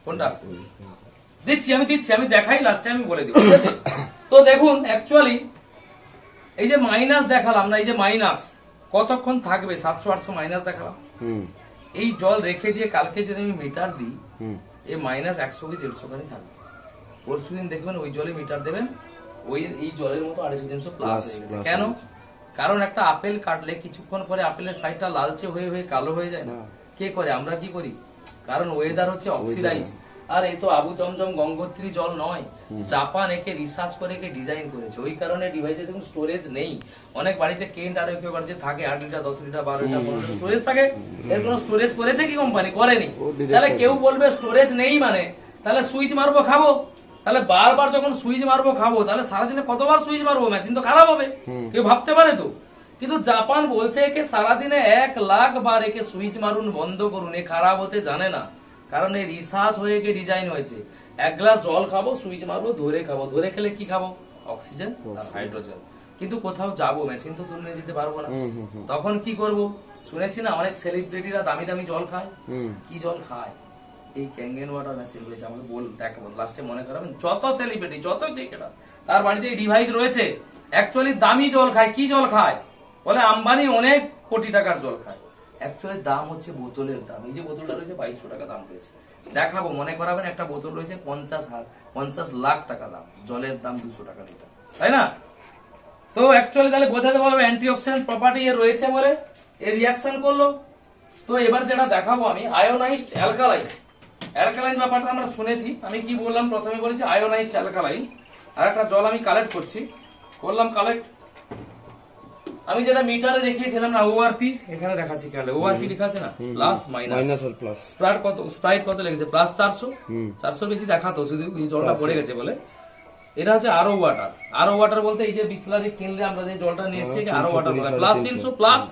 কোনটা দিচ্ছি? আমি দেখাই, লাস্টে আমি বলে দিব। তো দেখুন অ্যাকচুয়ালি এই যে মাইনাস দেখালাম না, এই যে মাইনাস কতক্ষণ থাকবে? 700-800 মাইনাস দেখালাম। এই জল রেখে দিয়ে কালকে যদি আমি মিটার দিই, এই মাইনাস 100 কি 150 খানি থাকবে। পরশু দিন দেখবেন ওই জলে মিটার দেবেন, এই জলের মতো 250-300 প্লাস হয়ে গেছে। কেন? কারণ একটা আপেল কাটলে কিছুক্ষণ পরে আপেলের সাইডটা লালচে হয়ে হয়ে কালো হয়ে যায় না? কে করে? আমরা কি করি? কারণ ওয়েদার হচ্ছে অক্সিডাইজ। আর এই তো আবু জমজম গঙ্গোত্রী জল নয়, জাপান একে রিসার্চ করে একে ডিজাইন করেছে। ওই কারণে ডিভাইসে দেখুন স্টোরেজ নেই। অনেক বাড়িতে কেন্ট আর কেউ বাড়িতে থাকে 8 litre 10 litre 12 litre 15 litre storage থাকে। এর কোনো স্টোরেজ করেছে কি কোম্পানি? করেনি। তাহলে কেউ বলবে স্টোরেজ নেই মানে তাহলে সুইচ মারবো খাবো, তাহলে বারবার যখন সুইচ মারবো খাবো, তাহলে সারাদিনে কতবার সুইচ মারবো? মেশিন তো খারাপ হবে, কেউ ভাবতে পারে তো। কিন্তু জাপান বলছে একে সারাদিনে 1 লাখ বার একে সুইচ মারুন, বন্ধ করুন, এ খারাপ হতে জানে না। কারণ এই রিসার্চ হয়ে গিয়ে ডিজাইন হয়েছে। 1 গ্লাস জল খাবো, সুইচ মারবো, ধরে খাবো। ধরে খেলে কি খাবো? অক্সিজেন আর হাইড্রোজেন। কিন্তু কোথাও যাবো, মেশিন তো তুলে নিয়ে যেতে পারবো না। তখন কি করব? শুনেছি না অনেক সেলিব্রিটিরা দামি দামি জল খায়। কি জল খায়? এই ক্যাঙ্গেন ওয়াটার মেশিন রয়েছে। আমাকে দেখাবো লাস্টে, মনে করাবেন। যত সেলিব্রিটি, যত ক্রিকেটার, তার বাড়িতে এই ডিভাইস রয়েছে। অ্যাকচুয়ালি দামি জল খায়। কি জল খায়? বলে আম্বানি অনেক কোটি টাকার জল খায়। অ্যাকচুয়ালি দাম হচ্ছে বোতলের দাম। এই যে বোতলটা রয়েছে 2200 টাকা দাম রয়েছে। দেখাবো, মনে করাবেন। একটা বোতল রয়েছে 50 লাখ টাকা দাম, জলের দাম 200 টাকা লিটার, তাই না? তো অ্যাকচুয়ালি তাহলে বোঝাতে পারবে অ্যান্টিঅক্সিডেন্ট প্রপার্টি এর রয়েছে বলে এর রিয়াকশন করলো। তো এবার যেটা দেখাবো আমি, আয়োনাইজড অ্যালকালাইন। অ্যালকালাইন ব্যাপারটা আমরা শুনেছি। আমি কি বললাম? প্রথমে বলেছি আয়োনাইজড অ্যালকালাইন। আর একটা জল আমি কালেক্ট করলাম কালেক্ট। আমি যেটা মিটারে দেখিয়েছিলাম না, ওআরপি, এখানে দেখাচ্ছি কেন ওআরপি লেখা আছে না, প্লাস মাইনাস আর প্লাস। স্প্রাইট কত লেগেছে? প্লাস 400 বেশি দেখাতো, শুধু এই জলটা পড়ে গেছে বলে। এটা হচ্ছে আরো ওয়াটার। আরো ওয়াটার বলতে এই যে বিসলারি কিনলে আমরা যে জলটা নিয়ে এসেছি আরো ওয়াটার বলে, প্লাস 300 প্লাস।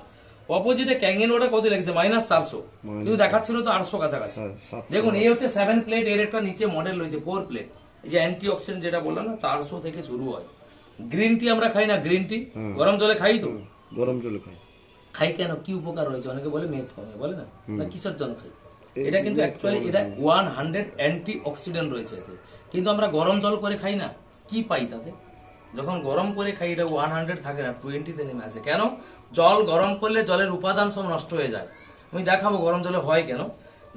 অপোজিটে ক্যাঙ্গেন ওয়াটার কত লেগেছে? মাইনাস 400, কিন্তু দেখাচ্ছিল তো 800 কাছাকাছি। দেখুন এই হচ্ছে 7 প্লেট, এর একটা নিচে মডেল রয়েছে 4 প্লেট। এই যে অ্যান্টি অক্সিডেন্ট যেটা বললাম না, 400 থেকে শুরু হয়। গ্রিন টি আমরা খাই না? গ্রিন টি গরম জলে খাই তো? গরম জলে খাই কেন? কি উপকার রয়েছে? অনেকে বলে মেদ কমে, বলে না? কিসের জন্য খাই? এটা কিন্তু অ্যাকচুয়ালি এটা 100 অ্যান্টি অক্সিডেন্ট রয়েছে এতে। কিন্তু আমরা গরম জল করে খাই না, কি পাই তাতে? যখন গরম করে খাই এটা 100 থাকে না, 20 তে নেমে আসে। কেন? জল গরম করলে জলের উপাদান সব নষ্ট হয়ে যায়। আমি দেখাবো গরম জলে হয় কেন।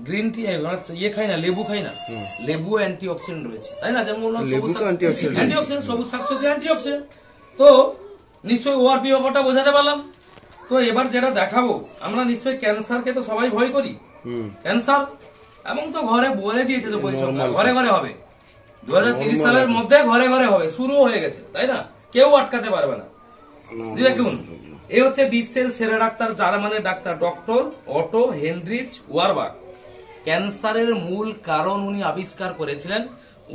গ্রিন টি ইয়ে খাই না, লেবু খাই না? লেবু অ্যান্টি অক্সিডেন্ট রয়েছে, তাই না? যেমন অ্যান্টি সবুজ শাকসবজি অ্যান্টি অক্সিডেন্ট। তো নিশ্চয়ই ওআরপি ব্যাপারটা বোঝাতে পারলাম। তো এবার যেটা দেখাবো, আমরা নিশ্চয়ই ক্যান্সারকে তো সবাই ভয় করি। ক্যান্সার এবং তো ঘরে বলে দিয়েছে তো, ঘরে ঘরে হবে 2030 সালের মধ্যে, ঘরে ঘরে হবে, শুরু হয়ে গেছে, তাই না? কেউ আটকাতে পারবে না। দেখুন, এ হচ্ছে বিশ্বের সেরা ডাক্তার, জার্মানের doctor doctor Otto Heinrich Warburg. ক্যান্সারের মূল কারণ উনি আবিষ্কার করেছিলেন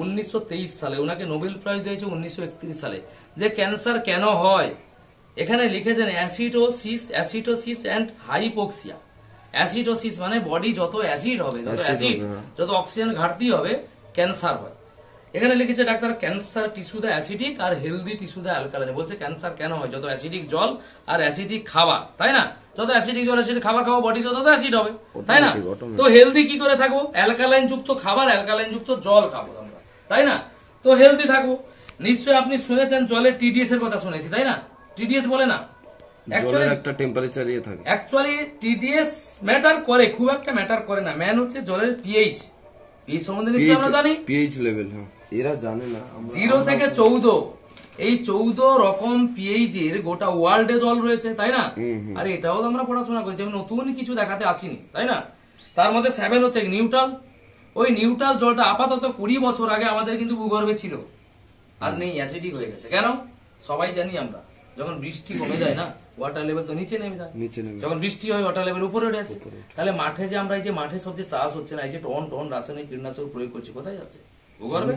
1923 সালে। উনাকে নোবেল প্রাইজ দিয়েছে 1931 সালে। যে ক্যান্সার কেন হয় এখানে লিখেছেন অ্যাসিডোসিস অ্যান্ড হাইপোক্সিয়া। অ্যাসিডোসিস মানে বডি যত অ্যাসিড হবে, যত অক্সিজেন ঘাটতি হবে, ক্যান্সার হয়। এখানে লিখেছে ডাক্তার ক্যান্সার টিস্যু দা অ্যাসিডিক আর হেলদি টিস্যু দা অ্যালকালাইন। বলছে ক্যান্সার কেন হয়, যত অ্যাসিডিক জল আর অ্যাসিডিক খাবার, তাই না? যত অ্যাসিডিক জল অ্যাসিডিক খাবার খাবো বডি তত অ্যাসিড হবে, তাই না? তো হেলদি কি করে থাকবো? অ্যালকালাইন যুক্ত খাবার, অ্যালকালাইন যুক্ত জল খাবো আমরা, তাই না? তো হেলদি থাকবো। নিশ্চয়ই আপনি শুনেছেন জলের টিডিএস এর কথা শুনেছি, তাই না? টিডিএস বলে না, জলের একটা টেম্পারেচার ইয়ে থাকে। অ্যাকচুয়ালি টিডিএস ম্যাটার করে, খুব একটা ম্যাটার করে না। ম্যান হচ্ছে জলের পিএইচ। পিএইচ সম্বন্ধে নিশ্চয়ই আমরা জানি, পিএইচ লেভেল। হ্যাঁ, এরা জানে না। 0 থেকে 14, এই 14 রকম পিএইচ এর গোটা ওয়ার্ল্ডে জল রয়েছে, তাই না? আর এটাও তো আমরা পড়াশোনা করছি, আমি নতুন কিছু দেখাতে আসিনি, তাই না? তার মধ্যে 7 হচ্ছে নিউট্রাল। ওই নিউট্রাল জলটা আপাতত 20 বছর আগে আমাদের কিন্তু ভূগর্ভে ছিল, আর নেই, অ্যাসিডিক হয়ে গেছে। কেন? সবাই জানি আমরা, যখন বৃষ্টি কমে যায় না, ওয়াটার লেভেল তো নিচে নেমে যায়। যখন বৃষ্টি হয় ওয়াটার লেভেল উপরে উঠে আসে। তাহলে মাঠে যে আমরা এই যে মাঠে সব যে চাষ হচ্ছে না, এই যে টন রাসায়নিক কীটনাশক প্রয়োগ করছি, কোথায় যাচ্ছে? ভূগর্ভে।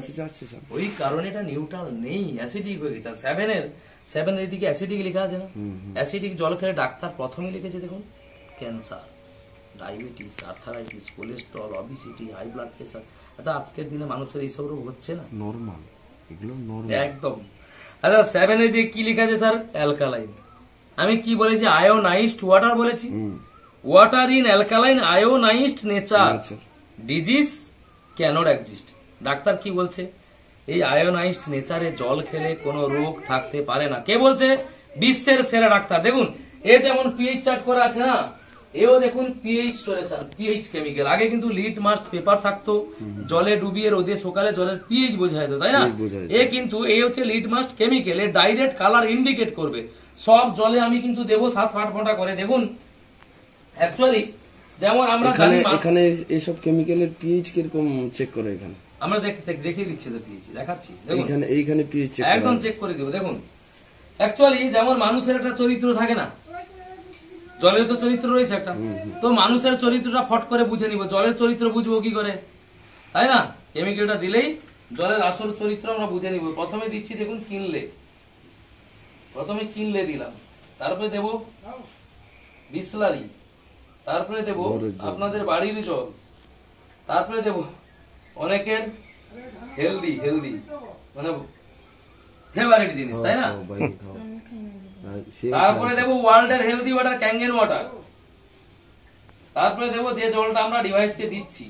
ওই কারণে এটা নিউট্রাল নেই, অ্যাসিডিক হয়ে গেছে। 7 এর দিকে অ্যাসিডিক লেখা আছে না? অ্যাসিডিক জল খেলে ডাক্তার প্রথমে লিখেছে দেখুন cancer, diabetes, arthritis, cholesterol, obesity, high blood pressure. আচ্ছা, আজকের দিনে মানুষের এইসব রোগ হচ্ছে না? নরমাল, এগুলো নরমাল একদম। আচ্ছা, 7 এর দিকে কি লেখা আছে স্যার? অ্যালকালাইন। আমি কি বলেছি? আয়োনাইজড ওয়াটার বলেছি। Water in alkaline ionized nature disease can't exist. ডাক্তার কি বলছে? এই আয়োনাইজড নেচারে জল খেলে কোনো রোগ থাকতে পারে না। কে বলছে? বিশ্বের সেরা ডাক্তার। দেখুন, এ যেমন পিএইচ চার্ট করা আছে না, এও দেখুন পিএইচ সলিউশন, পিএইচ কেমিক্যাল। আগে কিন্তু লিড মাস্ট পেপার থাকতো, জলে ডুবিয়ে রোদে সকালে জলের পিএইচ বোঝা যেত, তাই না? এ কিন্তু এই হচ্ছে লিড মাস্ট কেমিক্যাল, এর ডাইরেক্ট কালার ইন্ডিকেট করবে। সব জলে আমি কিন্তু দেবো 7-8 ফোঁটা করে। দেখুন, অ্যাকচুয়ালি যেমন আমরা জানি, এখানে এইসব কেমিক্যালের পিএইচ কিরকম চেক করে? এখানে আমরা দেখিয়ে দিচ্ছি তো, পিএইচ দেখাচ্ছি। দেখুন, এইখানে পিএইচ চেক একদম চেক করে দেবো। দেখুন, অ্যাকচুয়ালি যেমন মানুষের একটা চরিত্র থাকে না, জলের তো চরিত্র রয়েছে একটা, তো মানুষের চরিত্রটা ফট করে বুঝে নিব, জলের চরিত্র বুঝবো কি করে, তাই না? কেমিক্যালটা দিলেই জলের আসল চরিত্র আমরা বুঝে নিব। প্রথমে দিচ্ছি দেখুন কিনলে, প্রথমে কিনলে দিলাম, তারপরে দেব বিসলারি, তারপরে দেব আপনাদের বাড়ির জল, তারপরে দেব অনেকের হেলদি মানে ফেভারিট জিনিস, তাই না? তারপরে দেব ওয়ার্ল্ডের হেলদি ওয়াটার, ক্যাঙ্গেন ওয়াটার। তারপরে দেব যে জলটা আমরা ডিভাইসকে দিচ্ছি।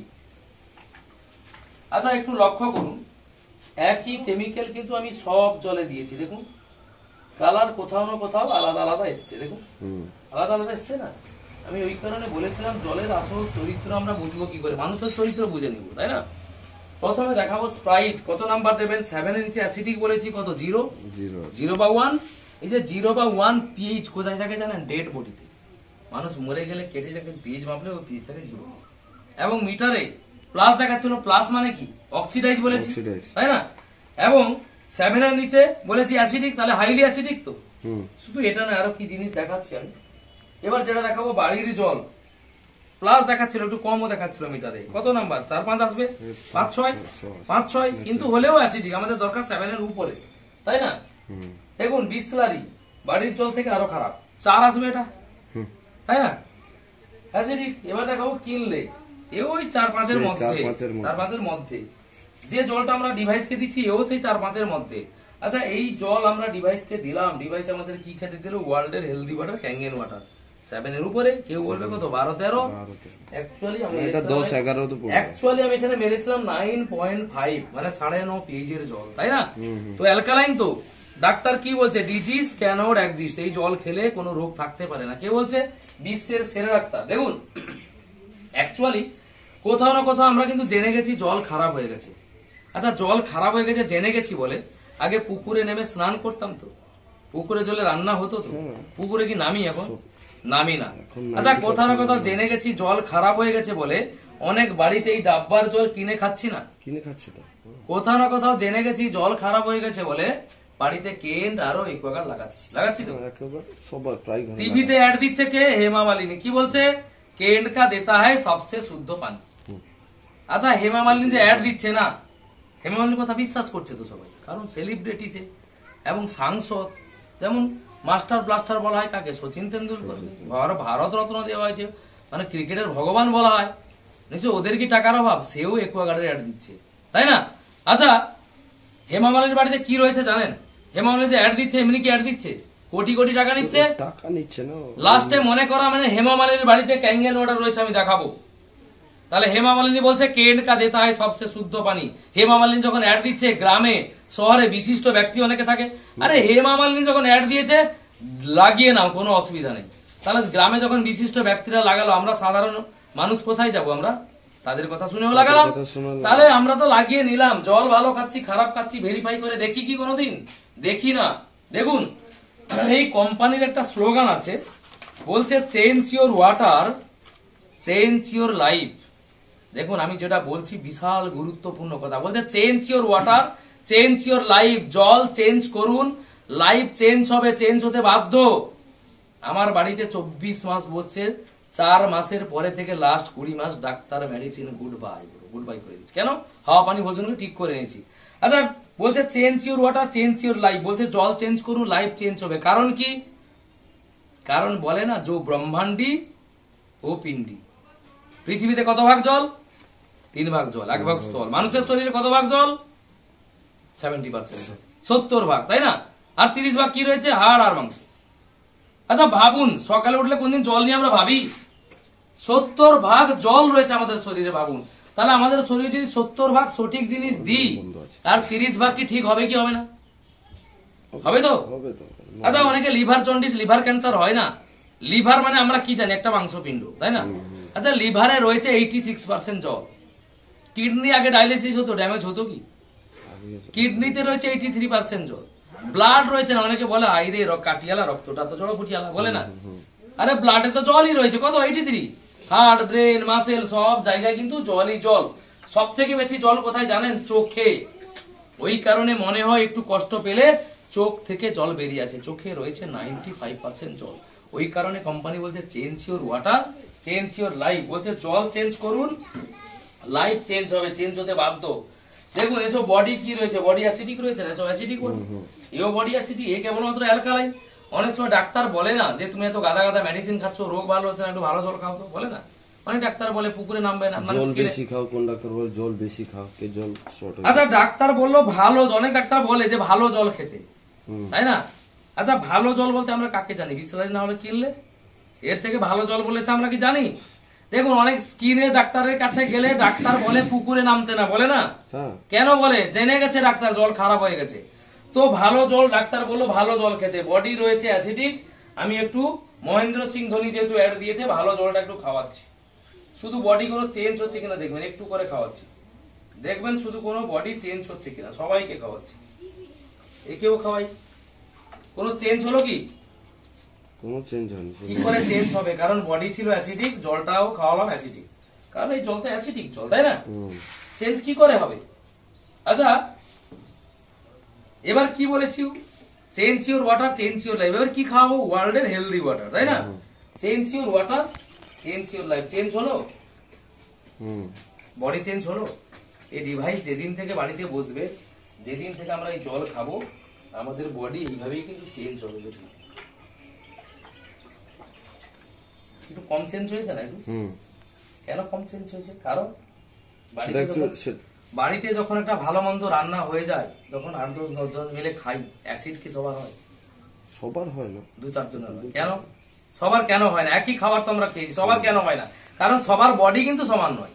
আচ্ছা, একটু লক্ষ্য করুন, একই কেমিক্যাল কিন্তু আমি সব জলে দিয়েছি। দেখুন, কালার কোথাও না কোথাও আলাদা আলাদা এসছে। দেখুন, আলাদা আলাদা এসছে না? আমি ওই কারণে বলেছিলাম জলের আসল চরিত্র আমরা বুঝবো কি করে, মানুষের চরিত্র বুঝে নিব, তাই না? প্রথমে দেখাবো স্প্রাইট। কত নাম্বার দেবেন? 7 এর নিচে অ্যাসিডিক বলেছি, কত? 0 বা 1। এই যে 0 বা 1 পিএইচ কোথায় থাকে জানেন? ডেড বডিতে। মানুষ মরে গেলে কেটে যাকে পিএইচ মাপলে ওই পিএইচ থাকে 0। এবং মিটারে প্লাস দেখাচ্ছিল, প্লাস মানে কি? অক্সিডাইজ বলেছি, তাই না? এবং 7 এর নিচে বলেছি অ্যাসিডিক, তাহলে হাইলি অ্যাসিডিক তো। শুধু এটা না, আরো কি জিনিস দেখাচ্ছি আমি। এবার যেটা দেখাবো বাড়ির জল, প্লাস দেখাচ্ছিল, একটু কমও দেখাচ্ছিল মিটারে। কত নাম্বার? 4-5 আসবে, 5-6 কিন্তু হলেও অ্যাসিডিক। আমাদের দরকার 7 এর উপরে, তাই না? দেখুন, বিসলারি বাড়ির জল থেকে আরো খারাপ, 4 আসবে এটা, তাই না? অ্যাসিডিক। এবার দেখাবো কিনলে, এও ওই 4-5 এর মধ্যে, 4-5 এর মধ্যে। যে জলটা আমরা ডিভাইসকে দিচ্ছি এও সেই 4-5 এর মধ্যে। আচ্ছা, এই জল আমরা ডিভাইসকে দিলাম, ডিভাইস আমাদের কি খেতে দিল? ওয়ার্ল্ডের হেলদি ওয়াটার, ক্যাঙ্গেন ওয়াটার। 7 এর উপরে, কেউ বলবে কত? 12-13। অ্যাকচুয়ালি আমি এখানে মেরেছিলাম 9.5, মানে 9.5 পিএইচ এর জল, তাই না? তো অ্যালকালাইন তো। ডাক্তার কি বলছে? ডিজিজ ক্যানট এক্সিস্ট, এই জল খেলে কোনো রোগ থাকতে পারে না। কে বলছে? বিশ্বের সেরা ডাক্তার। দেখুন, অ্যাকচুয়ালি কোথাও না কোথাও আমরা কিন্তু জেনে গেছি জল খারাপ হয়ে গেছে। আচ্ছা, জল খারাপ হয়ে গেছে জেনে গেছি বলে আগে পুকুরে নেমে স্নান করতাম তো, পুকুরে জলে রান্না হতো তো, পুকুরে কি নামি? এখন নামি না। আচ্ছা, কোথাও না কোথাও জেনে গেছি জল খারাপ হয়ে গেছে বলে অনেক বাড়িতে এই ডাব্বার জল কিনে খাচ্ছি না? কিনে খাচ্ছে তো। কোথাও না কোথাও জেনে গেছি জল খারাপ হয়ে গেছে বলে বাড়িতে কেন্ট আরো একুয়াগার্ড লাগাচ্ছি তো। একেবারে সবার প্রায় ঘরে টিভিতে অ্যাড দিচ্ছে কে? হেমা মালিনী। কি বলছে? কেন্ট কা দেতা হয় সবসে শুদ্ধ পানি। আচ্ছা, হেমা মালিনী যে অ্যাড দিচ্ছে না, হেমা মালিনীর কথা বিশ্বাস করছে তো সবাই, কারণ সেলিব্রিটি যে এবং সাংসদ, যেমন মাস্টার ব্লাস্টার বলা হয় কাকে? সচিন তেন্ডুলকর। ভারত রত্ন দেওয়া হয়েছে, মানে ক্রিকেটের ভগবান বলা হয়। নিশ্চয় ওদের কি টাকার অভাব? সেও একুয়াগার্ডের অ্যাড দিচ্ছে, তাই না? আচ্ছা, হেমা মালিনীর বাড়িতে কি রয়েছে জানেন? হেমা মালিনী যে অ্যাড দিচ্ছে, এমনি কি অ্যাড দিচ্ছে? কোটি কোটি টাকা নিচ্ছে। টাকা নিচ্ছে না। লাস্টে মনে করা মানে হেমা মালিনীর বাড়িতে ক্যাঙ্গেন অর্ডার রয়েছে, আমি দেখাবো। তাহলে হেমা মালিনী বলছে কেন্ট কা দেতা হয় সবসে শুদ্ধ পানি। হেমা মালিনী যখন অ্যাড দিচ্ছে, গ্রামে শহরে বিশিষ্ট ব্যক্তি অনেকে থাকে, আরে হেমা মালিনী যখন অ্যাড দিয়েছে লাগিয়ে নাও, কোনো অসুবিধা নেই। তাহলে গ্রামে যখন বিশিষ্ট ব্যক্তিরা লাগালো, আমরা সাধারণ মানুষ কোথায় যাব? আমরা তাদের কথা শুনেও লাগালাম, তাহলে আমরা তো লাগিয়ে নিলাম। জল ভালো খাচ্ছি, খারাপ খাচ্ছি, ভেরিফাই করে দেখি কি কোনোদিন? দেখি না। দেখুন, এই কোম্পানির একটা স্লোগান আছে, বলছে change your water, change your life. দেখুন, আমি যেটা বলছি বিশাল গুরুত্বপূর্ণ কথা। বলতে change your water, change your life. জল চেঞ্জ করুন, লাইফ চেঞ্জ হবে, চেঞ্জ হতে বাধ্য। আমার বাড়িতে 24 মাস বসছে, 4 মাসের পরে থেকে লাস্ট 20 মাস ডাক্তার মেডিসিন গুড বাই করে দিচ্ছি। কেন? হাওয়া পানি ভোজনকে ঠিক করে নিয়েছি। আচ্ছা, বলছে change your water, change your life. বলছে জল চেঞ্জ করুন, লাইফ চেঞ্জ হবে। কারণ কি? কারণ বলে না, যে ব্রহ্মান্ডি ও পিন্ডি। পৃথিবীতে কত ভাগ জল? 3 ভাগ জল, 1 ভাগ স্থল। মানুষের শরীরে কত ভাগ জল? 70%, 70 ভাগ, তাই না? আর 30 ভাগ কি রয়েছে? হাড় আর মাংস। আচ্ছা ভাবুন, সকালে উঠলে কোনদিন জল নিয়ে আমরা ভাবি? 70 ভাগ জল রয়েছে আমাদের শরীরে, ভাবুন। তাহলে আমাদের শরীরে যদি 70 ভাগ সঠিক জিনিস দিই, আর 30 ভাগ কি ঠিক হবে কি হবে না? হবে তো। আচ্ছা, অনেকে লিভার জন্ডিস, লিভার ক্যান্সার হয় না। লিভার মানে আমরা কি জানি? একটা মাংসপিণ্ড, তাই না? আচ্ছা, লিভারে রয়েছে 86% জল। কিডনি আগে ডায়ালিসিস হতো, ড্যামেজ হতো কি? কিডনিতে রয়েছে 83% জল। ব্লাড রয়েছে না, অনেকে বলে আইরে কাটিয়ালা, রক্তটা তো জড় ফুটিয়ালা, বলে না? আরে ব্লাডে তো জলই রয়েছে, কত? 83। হার্ট, ব্রেন, মাসেল সব জায়গায় কিন্তু জলই জল। সব থেকে বেশি জল কোথায় জানেন? চোখে। ওই কারণে মনে হয় একটু কষ্ট পেলে চোখ থেকে জল বেরিয়ে আছে। চোখে রয়েছে 95% জল। ওই কারণে কোম্পানি বলছে change your water, change your life. বলছে জল চেঞ্জ করুন, লাইফ চেঞ্জ হবে, চেঞ্জ হতে বাধ্য। দেখুন, এসব বডি কি রয়েছে? বডি অ্যাসিডিক রয়েছে না? এসব অ্যাসিডিক বডি, এও বডি অ্যাসিডিক, এ কেবলমাত্র অ্যালকালাইন। অনেক সময় ডাক্তার বলে না যে তুমি এত গাদা গাদা মেডিসিন খাচ্ছ, রোগ ভালো হচ্ছে না, একটু ভালো জল খাও তো, বলে না? অনেক ডাক্তার বলে পুকুরে নামবে না, জল বেশি খাও। কোন ডাক্তার বলে জল বেশি খাও, কে জল শর্ট। আচ্ছা, ডাক্তার বললো ভালো, অনেক ডাক্তার বলে যে ভালো জল খেতে, তাই না? আচ্ছা, ভালো জল বলতে আমরা কাকে জানি? বিসলারি না হলে কিনলে, এর থেকে ভালো জল বলেছে আমরা কি জানি? দেখুন, অনেক স্কিনের ডাক্তারের কাছে গেলে ডাক্তার বলে পুকুরে নামতে না, বলে না? কেন বলে? জেনে গেছে ডাক্তার জল খারাপ হয়ে গেছে। তো ভালো জল, ডাক্তার বললো ভালো জল খেতে। বডি রয়েছে অ্যাসিডিক, আমি একটু মহেন্দ্র সিং ধোনি যেহেতু অ্যাড দিয়েছে, ভালো জলটা একটু খাওয়াচ্ছি। শুধু বডি কোনো চেঞ্জ হচ্ছে কিনা দেখবেন, একটু করে খাওয়াচ্ছি, দেখবেন শুধু কোনো বডি চেঞ্জ হচ্ছে কিনা। সবাইকে খাওয়াচ্ছি, একেও খাওয়াই, কোনো চেঞ্জ হলো কি? কোনো চেঞ্জ হয়নি। কি করে চেঞ্জ হবে? কারণ বডি ছিল অ্যাসিডিক, জলটাও খাওয়ালাম অ্যাসিডিক, কারণ এই জলটা অ্যাসিডিক জল, তাই না? চেঞ্জ কি করে হবে? আচ্ছা, এবার কি বলেছি? Change your water, change your life. এবার কি খাওয়াবো? ওয়ার্ল্ডের হেলদি ওয়াটার, তাই না? Change your water, change your life. Change হলো, বডি চেঞ্জ হলো। এই ডিভাইস যেদিন থেকে বাড়িতে বসবে, যেদিন থেকে আমরা এই জল খাবো, আমাদের বডি এইভাবেই কিন্তু চেঞ্জ হবে। একটু কম চেঞ্জ হয়েছে না? একটু কেন কম চেঞ্জ হয়েছে? কারণ বাড়িতে যখন একটা ভালো মন্দ রান্না হয়ে যায়, যখন 8-10 জন মিলে খাই, অ্যাসিড কি সবার হয়? সবার হয় না, 2-4 জনের হয়। কেন সবার কেন হয় না? একই খাবার তো আমরা খেয়েছি, সবার কেন হয় না? কারণ সবার বডি কিন্তু সমান নয়।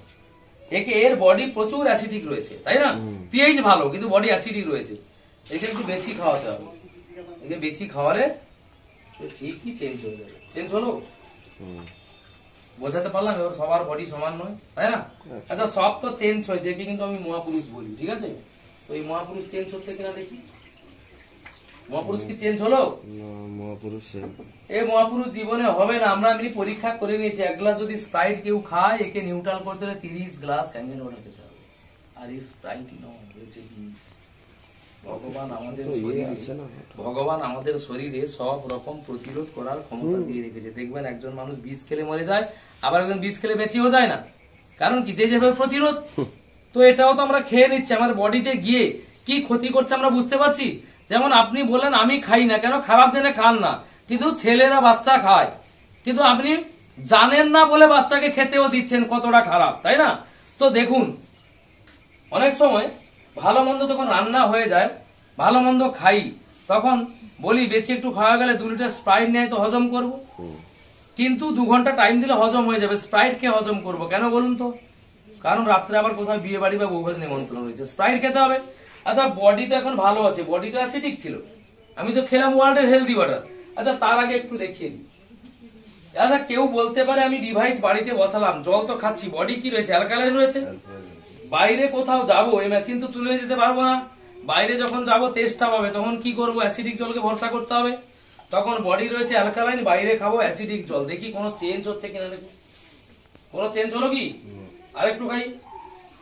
এর বডি প্রচুর অ্যাসিডিক রয়েছে, তাই না? পিএইচ ভালো, কিন্তু বডি অ্যাসিডিক রয়েছে। একে একটু বেশি খাওয়াতে হবে। একে বেশি খাওয়ালে ঠিকই চেঞ্জ হয়ে যাবে। চেঞ্জ হলো, বোঝাতে পারলাম? এবার সবার বডি সমান নয়, তাই না? আচ্ছা, সব তো চেঞ্জ হয়েছে, একে কিন্তু আমি মহাপুরুষ বলি, ঠিক আছে? তো এই মহাপুরুষ চেঞ্জ হচ্ছে কিনা দেখি। মহাপুরুষ কি চেঞ্জ হলো? মহাপুরুষ এই মহাপুরুষ জীবনে হবে না। আমরা এমনি পরীক্ষা করে নিয়েছি, 1 গ্লাস যদি স্প্রাইট কেউ খায়, একে নিউট্রাল করতে হলে 30 গ্লাস ক্যাঙ্গেন ওয়াটার খেতে হবে। আর এই স্প্রাইটই নয়, হচ্ছে বিষ। ভগবান আমাদের শরীরে সব রকম প্রতিরোধ করার ক্ষমতা দিয়ে রেখেছে। দেখবেন একজন মানুষ বিষ খেলে মরে যায়, আবার একজন বিষ খেলে বেঁচেও যায় না। কারণ কি, যেভাবে প্রতিরোধ। তো এটাও তো আমরা খেয়ে নিচ্ছি, আমার বডিতে গিয়ে কি ক্ষতি করছে আমরা বুঝতে পারছি। যেমন আপনি বললেন আমি খাই না, কেন? খারাপ জেনে খান না, কিন্তু ছেলেরা বাচ্চা খায়, কিন্তু আপনি জানেন না বলে বাচ্চাকে খেতেও দিচ্ছেন, কতটা খারাপ, তাই না? তো দেখুন, অনেক সময় ভালো মন্দ যখন রান্না হয়ে যায়, ভালো মন্দ খাই, তখন বলি বেশি একটু খাওয়া গেলে 2 লিটার স্প্রাইট নেয় তো হজম করব, কিন্তু 2 ঘন্টা টাইম দিলে হজম হয়ে যাবে। স্প্রাইট খেয়ে হজম করব কেন বলুন তো? কারণ রাত্রে আবার কোথাও বিয়ে বাড়ি বা বউভাত নিমন্ত্রণ রয়েছে, স্প্রাইট খেতে হবে। আচ্ছা, বডি তো এখন ভালো আছে, বডিটা অ্যাসিডিক ছিল, আমি তো খেলাম ওয়ার্ল্ডের হেলদি ওয়াটার। আচ্ছা, তার আগে একটু দেখিয়ে দিই। আচ্ছা, কেউ বলতে পারে আমি ডিভাইস বাড়িতে বসালাম, জল তো খাচ্ছি, বডি কি রয়েছে? অ্যালকালাইন রয়েছে। বাইরে কোথাও যাবো, এই মেশিন তো তুলে যেতে পারবো না। বাইরে যখন যাবো তেষ্টা পাবে, তখন কি করবো? অ্যাসিডিক জলকে ভরসা করতে হবে। তখন বডি রয়েছে অ্যালকালাইন, বাইরে খাবো অ্যাসিডিক জল। দেখি কোনো চেঞ্জ হচ্ছে কিনা, দেখুন কোনো চেঞ্জ হলো কি? আরেকটু খাই,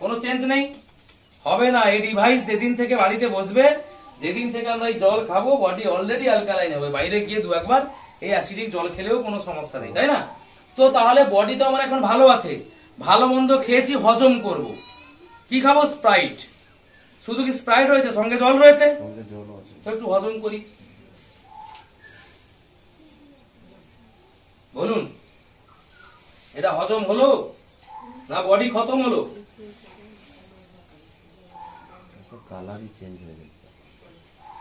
কোনো চেঞ্জ নেই, হবে না। এই ডিভাইস যেদিন থেকে বাড়িতে বসবে, যেদিন থেকে আমরা এই জল খাবো, বডি অলরেডি অ্যালকালাইন হবে। বাইরে গিয়ে 2-1 বার এই অ্যাসিডিক জল খেলেও কোনো সমস্যা নেই, তাই না? তো তাহলে বডি তো আমার এখন ভালো আছে, ভালো মন্দ খেয়েছি, হজম করব, কি খাবো? স্প্রাইট। শুধু কি স্প্রাইট রয়েছে? সঙ্গে জল রয়েছে, তো একটু হজম করি। বলুন, এটা হজম হলো না বডি খতম হলো? কালারই চেঞ্জ হয়ে গেছে।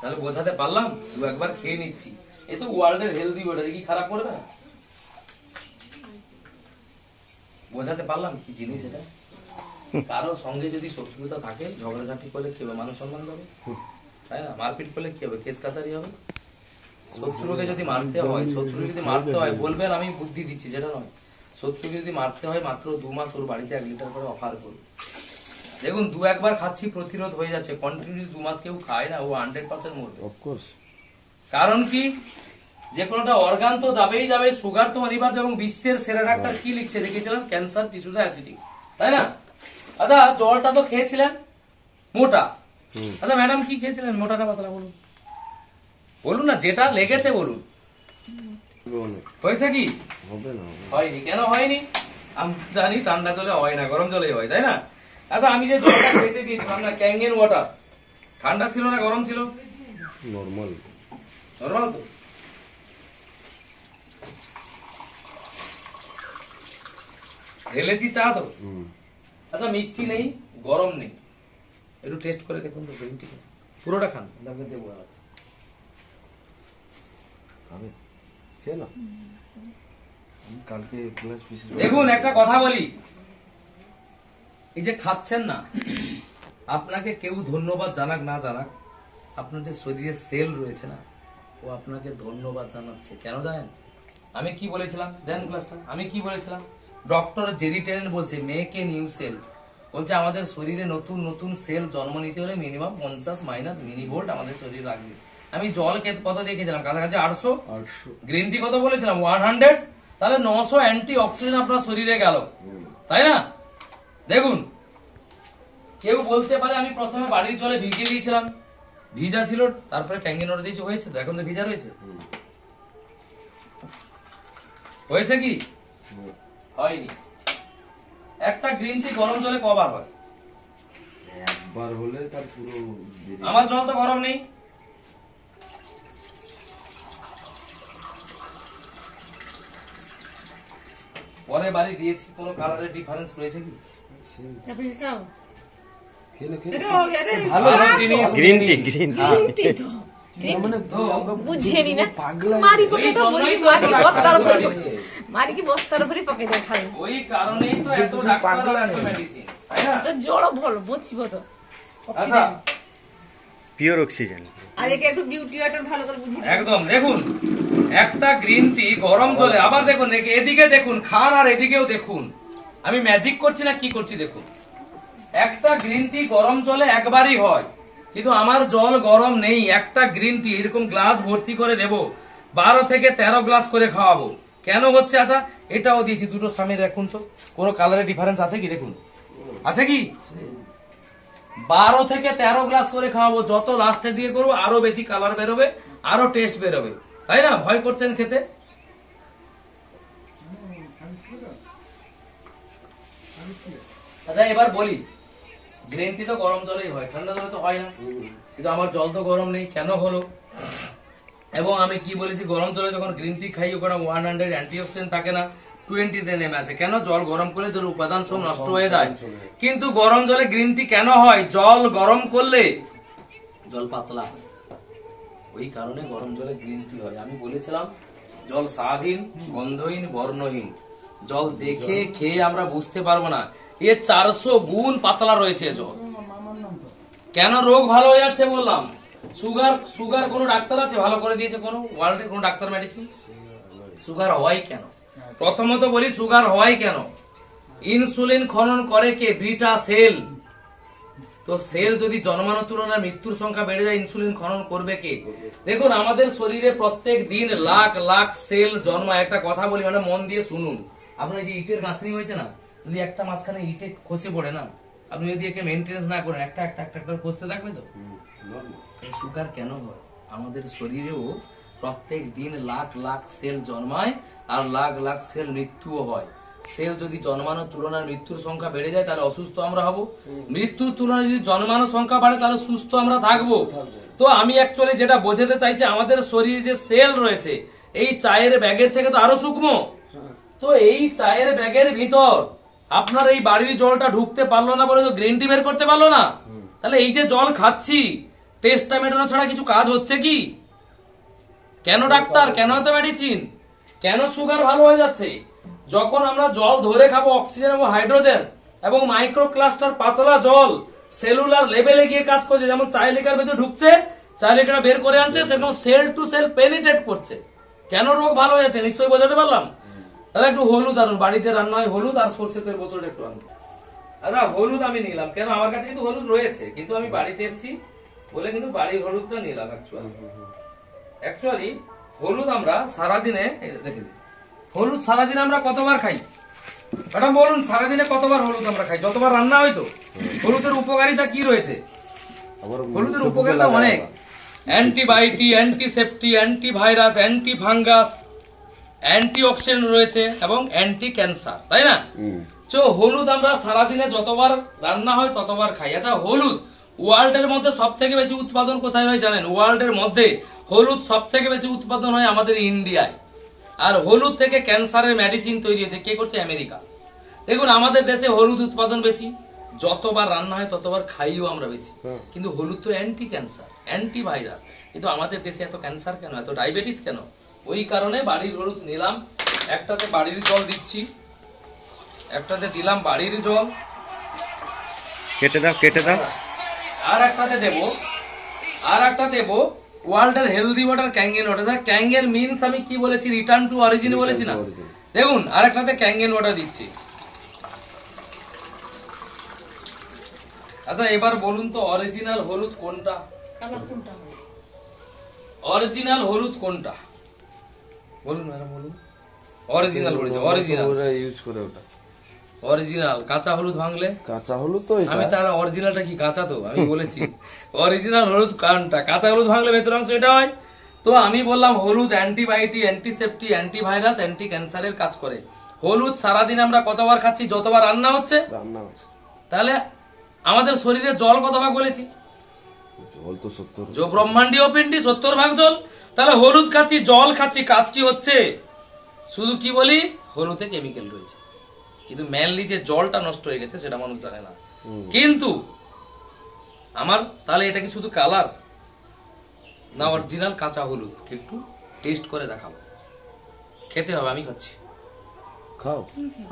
তাহলে বোঝাতে পারলাম? 2-1 বার খেয়ে নিচ্ছি, এ তো ওয়ার্ল্ডের হেলদি ওয়াটার, কি খারাপ করবে না? বোঝাতে পারলাম কি জিনিস এটা? কারো সঙ্গে যদি শত্রুতা থাকে, ঝগড়াঝাটি করলে কি হবে? মান সম্মান যাবে, তাই না? মারপিট করলে কি হবে? কেস কাচারি হবে। শত্রুকে যদি মারতে হয়, বলবেন আমি বুদ্ধি দিচ্ছি, যেটা নয়। শত্রুকে যদি মারতে হয়, মাত্র 2 মাস ওর বাড়িতে 1 লিটার করে অফার করুন। দেখুন, 2-1 বার খাচ্ছি, প্রতিরোধ হয়ে যাচ্ছে। কন্টিনিউ 2 মাস কেউ খায় না, ও 100% মরবে। অফকোর্স। কারণ কি, যে কোনোটা অর্গান তো যাবেই যাবে, সুগার তো অনিবার্য। এবং বিশ্বের সেরা ডাক্তার কি লিখছে দেখেছিলাম? ক্যান্সার টিস্যুটা অ্যাসিডিক, তাই না? আচ্ছা, জলটা তো খেয়েছিলেন মোটা। আচ্ছা ম্যাডাম, কি খেয়েছিলেন? মোটাটা কথা বলুন, বলুন না, যেটা লেগেছে বলুন। হয়েছে কি? হবে না, হয়নি। কেন হয়নি? আমি জানি ঠান্ডা জলে হয় না, গরম জলে হয়, তাই না? আচ্ছা, আমি যে জলটা খেতে দিয়েছিলাম না, ক্যাঙ্গেন ওয়াটার, ঠান্ডা ছিল না গরম ছিল? নরমাল। নরমাল তো। ঢেলেছি চা তো। আচ্ছা, মিষ্টি নেই, গরম নেই, একটু টেস্ট করে দেখুন তো। গ্রিন টি পুরোটা খান, আপনাকে দেবো। খাবে? খেয়ে না, কালকে ক্লাস পিস। দেখুন, একটা কথা বলি, এই যে খাচ্ছেন না, আপনাকে কেউ ধন্যবাদ জানাক না জানাক, আপনার যে শরীরে সেল রয়েছে না, ও আপনাকে ধন্যবাদ জানাচ্ছে। কেন জানেন? আমি কি বলেছিলাম? দেন ক্লাসটা। আমি কি বলেছিলাম? ডক্টর জেরি টেনেন বলছে মেক এ নিউ সেল। বলছে আমাদের শরীরে নতুন নতুন সেল জন্ম নিতে হলে মিনিমাম 50 মাইনাস মিলিভোল্ট আমাদের শরীরে লাগবে। আমি জল কত দেখেছিলাম? কাছাকাছি 800। গ্রিন টি কত বলেছিলাম? 100। তাহলে 900 অ্যান্টি অক্সিডেন্ট আপনার শরীরে গেল, তাই না? দেখুন, কেউ বলতে পারে আমি প্রথমে বাড়ির জলে ভিজিয়ে দিয়েছিলাম, ভিজা ছিল, তারপরে ক্যাঙ্গেন ওটা দিয়েছি, হয়েছে তো? এখন তো ভিজা রয়েছে, হয়েছে কি? হয়নি। একটা গ্রিন টি গরম জলে কবার হয়? একবার হলে তার পুরো। আমার জল তো গরম নেই। পরে বাড়ি দিয়েছি, কোনো কালারের ডিফারেন্স রয়েছে কি? তারপরে খাও। খেলে খেলে ভালো জিনিস, গ্রিন টি, গ্রিন টি। মানে বুঝেনি না, পাগলা। মারি পকে তো বলি, মারি বস্তার উপরে, মারি কি বস্তার উপরে পকে দেয় খাই। ওই কারণেই তো এত ডাক্তার মেডিসিন, তাই না? তো জড়ো বলো, বুঝছিব তো। আচ্ছা, পিওর অক্সিজেন। আর একে একটু বিউটি ওয়াটার ভালো করে বুঝি। একদম। দেখুন, একটা গ্রিন টি গরম জলে, আবার দেখুন, এদিকে দেখুন, খান আর এদিকেও দেখুন, আমি ম্যাজিক করছি না কি করছি দেখুন। একটা গ্রিন টি গরম জলে একবারই হয়, কিন্তু আমার জল গরম নেই। একটা গ্রিন টি এরকম গ্লাস ভর্তি করে দেব, 12 থেকে 13 গ্লাস করে খাওয়াবো। কেন হচ্ছে? আচ্ছা, এটাও দিয়েছি, দুটো স্বামীর। দেখুন তো কোনো কালারের ডিফারেন্স আছে কি? দেখুন, আছে কি? 12 থেকে 13 গ্লাস করে খাওয়াবো। যত লাস্টে দিয়ে করবো আরো বেশি কালার বেরোবে, আরো টেস্ট বেরোবে, তাই না? ভয় করছেন খেতে? আচ্ছা এবার বলি, গ্রিন টি তো গরম জলেই হয়, ঠান্ডা জলে তো হয় না। কিন্তু আমার জল তো গরম নেই, কেন হলো? এবং আমি কি বলেছি, গরম জলে যখন গ্রিন টি খাই ওখানে 100 অ্যান্টিঅক্সিডেন্ট থাকে না, 20-তে নেমে আসে। কেন? জল গরম করলে জল উপাদান সব নষ্ট হয়ে যায়। কিন্তু গরম জলে গ্রিন টি কেন হয়? জল গরম করলে জল পাতলা হয়, ওই কারণে গরম জলে গ্রিন টি হয়। আমি বলেছিলাম জল স্বাদহীন, গন্ধহীন, বর্ণহীন। জল দেখে খেয়ে আমরা বুঝতে পারবো না, এ 400 গুণ পাতলা রয়েছে জল। কেন রোগ ভালো হয়ে যাচ্ছে বললাম? সুগার কোন ডাক্তার আছে ভালো করে দিয়েছে? কোন ওয়ার্ল্ডের কোন ডাক্তার মেডিসিন? সুগার হওয়াই কেন? প্রথমত বলি সুগার হওয়াই কেন। ইনসুলিন খনন করে কে? Beta cell. তো সেল যদি জন্মানোর তুলনায় মৃত্যুর সংখ্যা বেড়ে যায়, ইনসুলিন খনন করবে কে? দেখুন আমাদের শরীরে প্রত্যেক দিন লাখ লাখ সেল জন্মায়। একটা কথা বলি, মানে মন দিয়ে শুনুন। আপনার যে ইটের গাঁথনি হয়েছে না, যদি একটা মাঝখানে ইটে খসে পড়ে না, আপনি যদি একে মেনটেন্স না করেন, একটা একটা একটা করে খসতে থাকবে তো। সুগার কেন হয়? আমাদের শরীরেও প্রত্যেক দিন লাখ লাখ সেল জন্মায়, আর লাখ লাখ সেল মৃত্যুও হয়। সেল যদি জন্মানোর তুলনায় মৃত্যুর সংখ্যা বেড়ে যায় তাহলে অসুস্থ আমরা হব, মৃত্যুর তুলনায় যদি জন্মানোর সংখ্যা বাড়ে তাহলে সুস্থ আমরা থাকবো। তো আমি অ্যাকচুয়ালি যেটা বোঝাতে চাইছি, আমাদের শরীরে যে সেল রয়েছে এই চায়ের ব্যাগের থেকে তো আরো সূক্ষ্ম। তো এই চায়ের ব্যাগের ভিতর আপনার এই বাড়ির জলটা ঢুকতে পারলো না বলে তো গ্রিন টি বের করতে পারলো না। তাহলে এই যে জল খাচ্ছি, টেস্টটা মেটানো ছাড়া কিছু কাজ হচ্ছে কি? কেন ডাক্তার, কেন এত মেডিসিন, কেন সুগার ভালো হয়ে যাচ্ছে? যখন আমরা জল ধরে খাবো, অক্সিজেন এবং হাইড্রোজেন এবং মাইক্রো ক্লাস্টার পাতলা জল সেলুলার লেভেলে গিয়ে কাজ করছে। যেমন চায় লিকার ভেতরে ঢুকছে, চায় লিকার বের করে আনছে, সেরকম সেল টু সেল পেনিট্রেট করছে। কেন রোগ ভালো হয়ে যাচ্ছে নিশ্চয়ই বোঝাতে পারলাম। তাহলে একটু হলুদ আনুন, বাড়িতে রান্না হয় হলুদ আর সরষের তেল বোতলটা একটু আনুন। দাদা হলুদ আমি নিলাম, কেন? আমার কাছে কিন্তু হলুদ রয়েছে, কিন্তু আমি বাড়িতে এসেছি বলে কিন্তু বাড়ির হলুদটা নিলাম। অ্যাকচুয়ালি হলুদ আমরা সারাদিনে রেখে দিই। হলুদ সারাদিনে আমরা কতবার খাই ম্যাডাম বলুন? সারাদিনে কতবার হলুদ আমরা খাই? যতবার রান্না হয় তো। হলুদের উপকারিতা কি রয়েছে? হলুদের উপকারিতা অনেক। Antibiotic, antiseptic, antivirus, anti fungus, antioxidant রয়েছে এবং অ্যান্টি ক্যান্সার, তাই না? তো হলুদ আমরা সারাদিনে যতবার রান্না হয় ততবার খাই। আচ্ছা হলুদ ওয়ার্ল্ডের মধ্যে সব থেকে বেশি উৎপাদন কোথায় হয় জানেন? ওয়ার্ল্ডের মধ্যে হলুদ সব থেকে বেশি উৎপাদন হয় আমাদের ইন্ডিয়ায়। আর হলুদ থেকে ক্যান্সারের মেডিসিন তৈরি হয়েছে কে করছে? আমেরিকা। দেখুন আমাদের দেশে হলুদ উৎপাদন বেশি, যতবার রান্না হয় ততবার খাইও আমরা বেশি। কিন্তু হলুদ তো অ্যান্টি ক্যান্সার, অ্যান্টিভাইরাস। কিন্তু আমাদের দেশে এত ক্যান্সার কেন, এত ডায়াবেটিস কেন? ওই কারণে বাড়ির হলুদ নিলাম। একটাতে বাড়ির জল দিচ্ছি, একটাতে দিলাম বাড়ির জল, কেটে দাও কেটে দাও। আর একটাতে দেবো, আর একটা দেবো ওয়ার্ল্ডের হেলদি ওয়াটার, ক্যাঙ্গেন ওয়াটার। ক্যাঙ্গেন মিনস আমি কি বলেছি? রিটার্ন টু অরিজিন বলেছি না? দেখুন আর একটাতে ক্যাঙ্গেন ওয়াটার দিচ্ছি। আচ্ছা এবার বলুন তো অরিজিনাল হলুদ কোনটা? অরিজিনাল হলুদ কোনটা বলুন ম্যাডাম, বলুন। অরিজিনাল বলেছে, অরিজিনাল ইউজ করে ওটা অরিজিনাল। কাঁচা হলুদ ভাঙলে কাঁচা হলুদ তো আমি তাহলে অরিজিনালটা কি কাঁচা? তো আমি বলেছি অরিজিনাল হলুদ কারণটা কাঁচা হলুদ ভাঙলে ভেতর অংশ এটা হয়। তো আমি বললাম হলুদ অ্যান্টিবায়োটিক, অ্যান্টিসেপ্টিক, অ্যান্টিভাইরাস, অ্যান্টি ক্যান্সারের কাজ করে। হলুদ সারাদিন আমরা কতবার খাচ্ছি? যতবার রান্না হচ্ছে। তাহলে আমাদের শরীরে জল কত ভাগ বলেছি? জল তো 70, যে ব্রহ্মাণ্ডীয় পিণ্ডি 70 ভাগ জল। তাহলে হলুদ খাচ্ছি, জল খাচ্ছি, কাজ কি হচ্ছে? শুধু কি বলি হলুদে কেমিক্যাল রয়েছে, কিন্তু মেনলি যে জলটা নষ্ট হয়ে গেছে সেটা মানুষ জানে না। কিন্তু আমার তাহলে এটা কি শুধু কালার না অরিজিনাল কাঁচা হলুদ? একটু টেস্ট করে দেখাবো, খেতে হবে। আমি খাচ্ছি, খাও।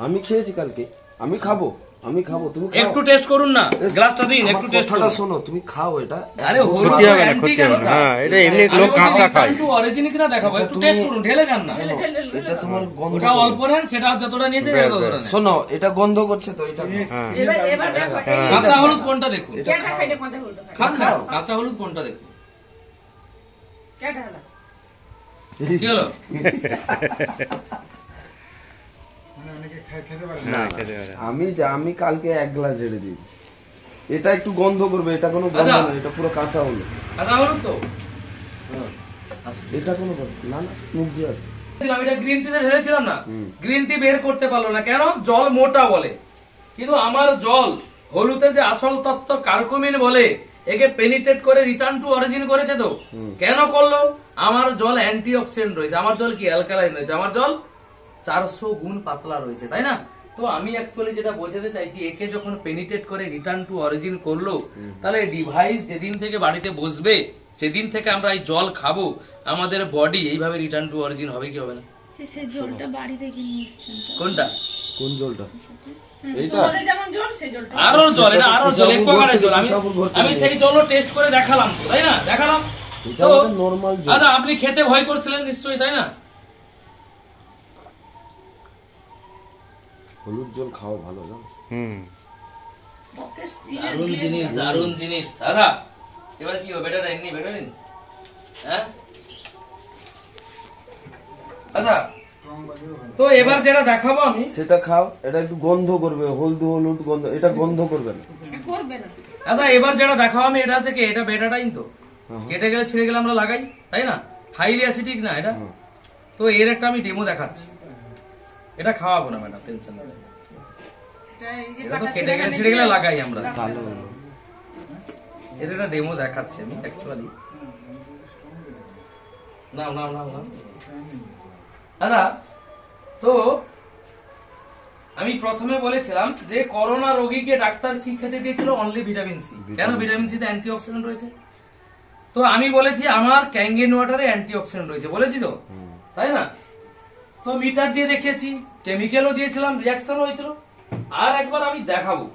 আমি খেয়েছি কালকে, আমি খাবো, আমি খাবো, তুমি খাও। একটু টেস্ট করুন না, গ্লাসটা দিন, একটু টেস্ট করুন। শোনো, তুমি খাও এটা। আরে হলুদ ক্ষতি হবে না, ক্ষতি হবে না। হ্যাঁ এটা এমনি লোক কাঁচা খায়। একটু অরিজিনাল কিনা দেখাবো, একটু টেস্ট করুন, ঢেলে যান না। এটা তোমার গন্ধ, ওটা অল্প নেন, সেটা যতটা নিয়েছে এটা ততটা নেন। শোনো এটা গন্ধ করছে তো, এটা এবার দেখো কাঁচা হলুদ কোনটা দেখুন? কেটা খাইলে কাঁচা হলুদ খাই। খান খান, কাঁচা হলুদ কোনটা দেখুন? কেটা হলো? কি হলো? আমি কালকে 1 গ্লাস ঝেড়ে দিই। এটা একটু গন্ধ করবে, এটা কোনো গন্ধ আচ্ছা। না, এটা পুরো কাঁচা হলো। আচ্ছা হলুদ তো হ্যাঁ। এটা কোনো গন্ধ না, না মুখ দিয়ে আসবে। ছিলাম, এটা গ্রিন টিতে ঢেলেছিলাম না, গ্রিন টি বের করতে পারলো না কেন? জল মোটা বলে। কিন্তু আমার জল হলুদের যে আসল তত্ত্ব কার্কুমিন বলে, একে পেনিট্রেট করে রিটার্ন টু অরিজিন করেছে। তো কেন করলো? আমার জল অ্যান্টি অক্সিডেন্ট রয়েছে, আমার জল কি অ্যালকালাইন রয়েছে, আমার জল 400 গুণ পাতলা রয়েছে, তাই না? তো আমি অ্যাকচুয়ালি যেটা বোঝাতে চাইছি, একে যখন পেনিট্রেট করে রিটার্ন টু অরিজিন করলো, তাহলে ডিভাইস যেদিন থেকে বাড়িতে বসবে সেদিন থেকে আমরা এই জল খাবো, আমাদের বডি এইভাবে রিটার্ন টু অরিজিন হবে কি হবে না? সেই জলটা বাড়ি থেকে নিয়ে এসছেন তো। কোনটা? কোন জলটা? এইটা তোমাদের যেমন জল সেই জলটা আরো জল, এটা আরো জল, এক প্রকারের জল। আমি ভর্তি সেই জলও টেস্ট করে দেখালাম তো, তাই না? দেখালাম এটা তো। আমাদের নরমাল জল। আচ্ছা, আপনি খেতে ভয় করছিলেন নিশ্চয়ই, তাই না? হলুদ জল খাওয়া ভালো না? ত্বকের দারুণ জিনিস, দারুণ জিনিস। দাদা এবার কি হবে? বেটার নি বেটার নি, হ্যাঁ? আচ্ছা, তো এবার যেটা দেখাবো আমি, সেটা খাও, এটা একটু গন্ধ করবে, হলুদ হলুদ গন্ধ, এটা গন্ধ করবে না। করবে না। আচ্ছা এবার যেটা দেখাবো আমি, এটা আছে কি, এটা বেটাটাইন তো, কেটে গেলে ছিঁড়ে গেলে আমরা লাগাই, তাই না? হাইলি অ্যাসিডিক না এটা। তো এর একটা আমি ডেমো দেখাচ্ছি, এটা খাওয়াবো না ম্যাডাম, টেনশন না। এটা তো কেটে গেলে ছিঁড়ে গেলে লাগাই আমরা। ভালো। এর একটা ডেমো দেখাচ্ছি আমি অ্যাকচুয়ালি। নাও নাও নাও নাও। দাদা তো আমি প্রথমে বলেছিলাম যে করোনা রোগীকে ডাক্তার কি খেতে দিয়েছিল? Only vitamin C. কেন? ভিটামিন সি তে অ্যান্টি অক্সিডেন্ট রয়েছে। তো আমি বলেছি আমার ক্যাঙ্গেন ওয়াটারে অ্যান্টি অক্সিডেন্ট রয়েছে, বলেছি তো, তাই না? তো মিটার দিয়ে দেখিয়েছি, কেমিক্যালও দিয়েছিলাম, রিয়াকশন হয়েছিল। আর একবার আমি দেখাবো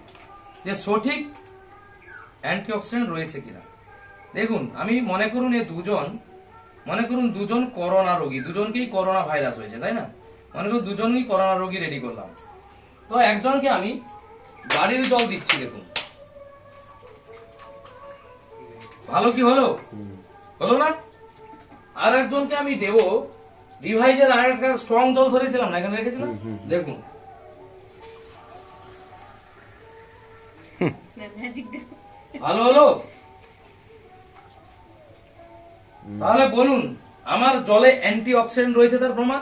যে সঠিক অ্যান্টি অক্সিডেন্ট রয়েছে কিনা। দেখুন, আমি মনে করুন দুজন করোনা রোগী, দুজনকেই করোনা ভাইরাস হয়েছে, তাই না? মনে করুন দুজনকেই করোনা রোগী রেডি করলাম। তো একজনকে আমি বাড়ির জল দিচ্ছি, দেখুন ভালো কি হলো? হলো না? আর একজনকে আমি দেব ডিভাইসের আর একটা স্ট্রং জল ধরেছিলাম না, এখানে রেখেছিলাম, দেখুন ম্যাজিক দেখো। ভালো হলো? তাহলে বলুন, আমার জলে অ্যান্টি অক্সিডেন্ট রয়েছে তার প্রমাণ।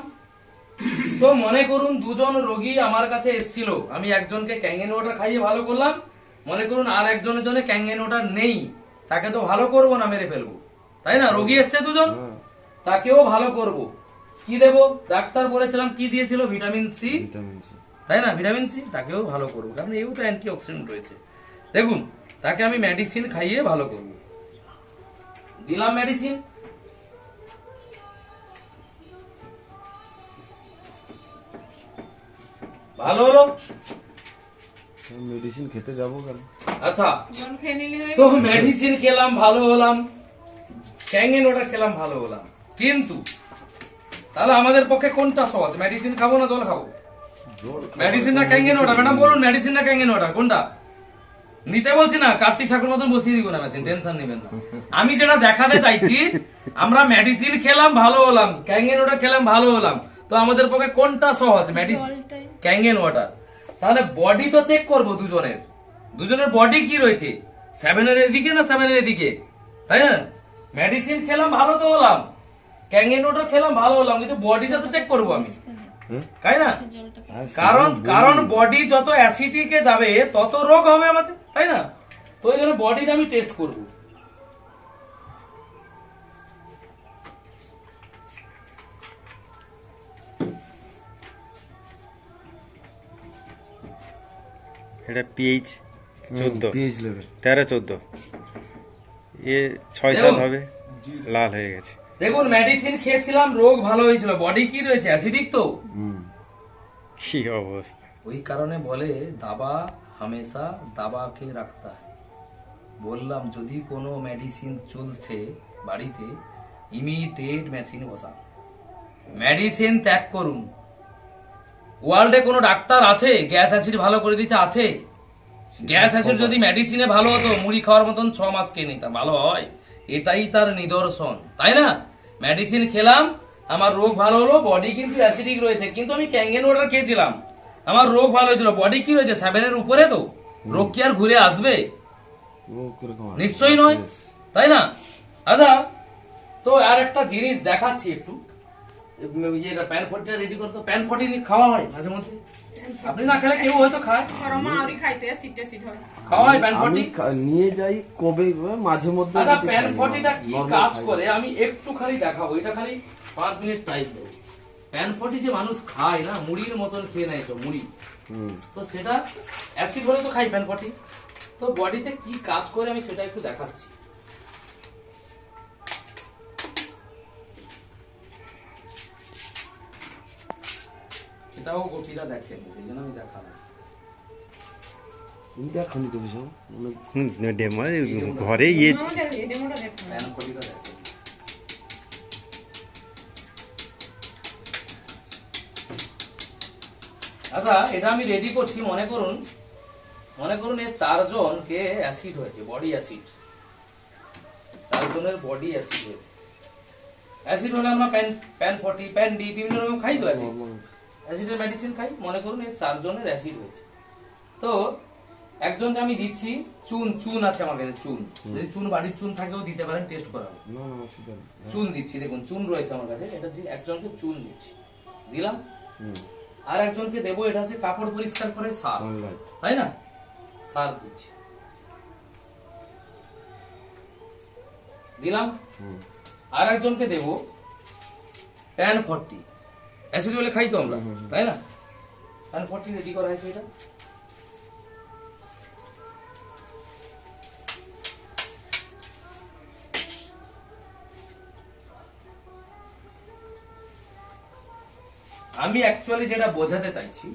তো মনে করুন দুজন রোগী আমার কাছে এসেছিল, আমি একজনকে ক্যাঙ্গেন ওয়াটার খাইয়ে ভালো করলাম, মনে করুন আর একজনের জন্য ক্যাঙ্গেন ওয়াটার নেই, তাকে তো ভালো করবো না, মেরে ফেলবো, তাই না? রোগী এসছে দুজন, তাকেও ভালো করব। কি দেব? ডাক্তার বলেছিলাম কি দিয়েছিল? ভিটামিন সি, তাই না? ভিটামিন সি, তাকেও ভালো করবো, কারণ এও তো অ্যান্টি অক্সিডেন্ট রয়েছে। দেখুন, তাকে আমি মেডিসিন খাইয়ে ভালো করব। দিলাম মেডিসিন, ভালো হলো। মেডিসিন খেতে যাবো কেন? আচ্ছা, জল খেয়ে নিলে হয়ে তো মেডিসিন খেলাম, ভালো হলাম, ক্যাঙ্গেন ওটা খেলাম, ভালো হলাম, কিন্তু তাহলে আমাদের পক্ষে কোনটা সহজ? মেডিসিন খাবো না জল খাবো? মেডিসিন না ক্যাঙ্গেন ওটা? ম্যাডাম বলুন, মেডিসিন না ক্যাঙ্গেন ওটা কোনটা নিতে? বলছি না, কার্তিক ঠাকুর মতন বসিয়ে দিব না মেশিন, টেনশন নেবেন না। আমি যেটা দেখাতে চাইছি, আমরা মেডিসিন খেলাম, ভালো হলাম, ক্যাঙ্গেন ওটা খেলাম, ভালো হলাম, তো আমাদের পক্ষে কোনটা সহজ? Medicine, Kangen water. তাহলে বডি তো চেক করবো দুজনের বডি কি রয়েছে, 7 এর এদিকে না 7 এর এদিকে, তাই না? মেডিসিন খেলাম, ভালো তো হলাম, ক্যাঙ্গেন ওয়াটার খেলাম, ভালো হলাম, কিন্তু বডিটা তো চেক করবো আমি, তাই না? কারণ বডি যত অ্যাসিডিকে যাবে তত রোগ হবে আমাদের, তাই না? তো এই জন্য বডিটা আমি টেস্ট করবো। এটা পিএইচ 14, পিএইচ লেভেল 13-14, এ 6-7 হবে, লাল হয়ে গেছে। দেখুন, মেডিসিন খেয়েছিলাম, রোগ ভালো হয়েছিল, বডি কি রয়েছে? অ্যাসিডিক তো। কি অবস্থা! ওই কারণে বলে দাবা হামেশা দাবাকে রাখতা হয়। বললাম যদি কোনো মেডিসিন চলছে বাড়িতে, ইমিডিয়েট মেশিন বসান, মেডিসিন ত্যাগ করুন। ওয়ার্ল্ডে কোনো ডাক্তার আছে গ্যাস অ্যাসিড ভালো করে দিচ্ছে? আছে? গ্যাস অ্যাসিড যদি মেডিসিনে ভালো হতো, মুড়ি খাওয়ার মতন 6 মাস খেয়ে নিতাম, ভালো হয়? এটাই তার নিদর্শন, তাই না? মেডিসিন খেলাম, আমার রোগ ভালো হলো, বডি কিন্তু অ্যাসিডিক রয়েছে, কিন্তু আমি ক্যাঙ্গেন ওয়াটার খেয়েছিলাম, আমার রোগ ভালো হয়েছিল, বডি কি রয়েছে? 7 এর উপরে, তো রোগ কি আর ঘুরে আসবে? ও কিরকম আছে? নিশ্চয়ই নয়, তাই না? আচ্ছা, তো আর একটা জিনিস দেখাচ্ছি একটু। প্যান ফটিটা রেডি করতো, প্যান ফটি খাওয়া হয় মাঝে মধ্যে, আপনি না খেলে কেউ হয়তো খায়, গরমা আউরি খাইতে সিটে সিট হয়। খাওয়া হয় প্যান আমি ফটি। নিয়ে যাই কবে মাঝে মধ্যে। আচ্ছা, যদি প্যান খাই, ফটিটা কি normal কাজ খাই। করে আমি একটু খালি দেখাবো, এটা খালি 5 মিনিট টাইম দেবো। প্যান ফটি যে মানুষ খায় না, মুড়ির মতন খেয়ে নেয় তো মুড়ি, হুম। তো সেটা অ্যাসিড হলে তো খাই প্যান ফটি, তো বডিতে কি কাজ করে আমি সেটা একটু দেখাচ্ছি। এটাও গোপীরা দেখেনি, সেই জন্য আমি দেখালাম। তুমি দেখনি তো কিছু ডেমো ঘরে ইয়ে ডেমোটা দেখো। প্যান ফটিটা দেখেন। আচ্ছা, এটা আমি রেডি করছি, মনে করুন এর 4 জনকে অ্যাসিড হয়েছে, বডি অ্যাসিড, 4 জনের বডি অ্যাসিড হয়েছে। অ্যাসিড হলে আমরা প্যান ফটি, প্যান ডি বিভিন্ন রকম খাই তো অ্যাসিড, অ্যাসিডের মেডিসিন খাই। মনে করুন এর 4 জনের অ্যাসিড হয়েছে, তো একজনকে আমি দিচ্ছি চুন আছে আমার কাছে, চুন, যদি চুন বাড়ির চুন থাকেও দিতে পারেন, টেস্ট করাবো। না না সেটা না। চুন দিচ্ছি, দেখুন চুন রয়েছে আমার কাছে, এটা একজনকে চুন দিচ্ছি, দিলাম। হুম। আর একজনকে দেবো, এটা হচ্ছে কাপড় পরিষ্কার করে সার, Sunlight। তাই না, সার দিচ্ছি, দিলাম। হুম। আর একজনকে দেবো প্যান 40, অ্যাসিড হলে খাই তো আমরা, তাই না? প্যান 40 রেডি করা হয়েছে এটা। আমি অ্যাকচুয়ালি যেটা বোঝাতে চাইছি,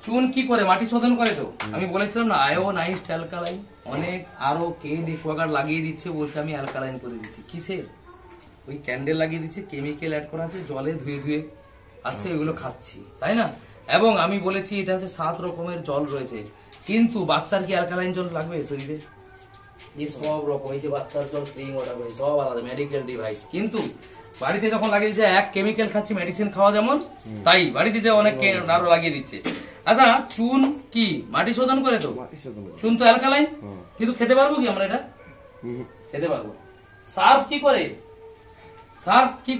চুন কি করে মাটি শোধন করে, তো আমি বলেছিলাম না আয়োনাইজড অ্যালকালাইন, অনেক আরো কেন একুয়াগার্ড লাগিয়ে দিচ্ছে, বলছে আমি অ্যালকালাইন করে দিচ্ছি, কিসের? ওই ক্যান্ডেল লাগিয়ে দিচ্ছে, কেমিক্যাল অ্যাড করা আছে, জলে ধুয়ে আসছে, ওইগুলো খাচ্ছি, তাই না? এবং আমি বলেছি এটা হচ্ছে 7 রকমের জল রয়েছে, কিন্তু বাচ্চার কি অ্যালকালাইন জল লাগবে শরীরে? এই সব রকম, এই যে বাচ্চার জল, স্প্রিং ওয়াটার, সব আলাদা মেডিকেল ডিভাইস, কিন্তু বাড়িতে যখন লাগিয়ে দিচ্ছে, এক কেমিক্যাল খাচ্ছি, মেডিসিন খাওয়া যেমন, তাই বাড়িতে যে অনেক আরো লাগিয়ে দিচ্ছে। আচ্ছা, চুন কি মাটি শোধন করে তো? চুন তো অ্যালকালাইন, কিন্তু খেতে পারবো কি আমরা এটা? খেতে পারবো। সার্ফ কি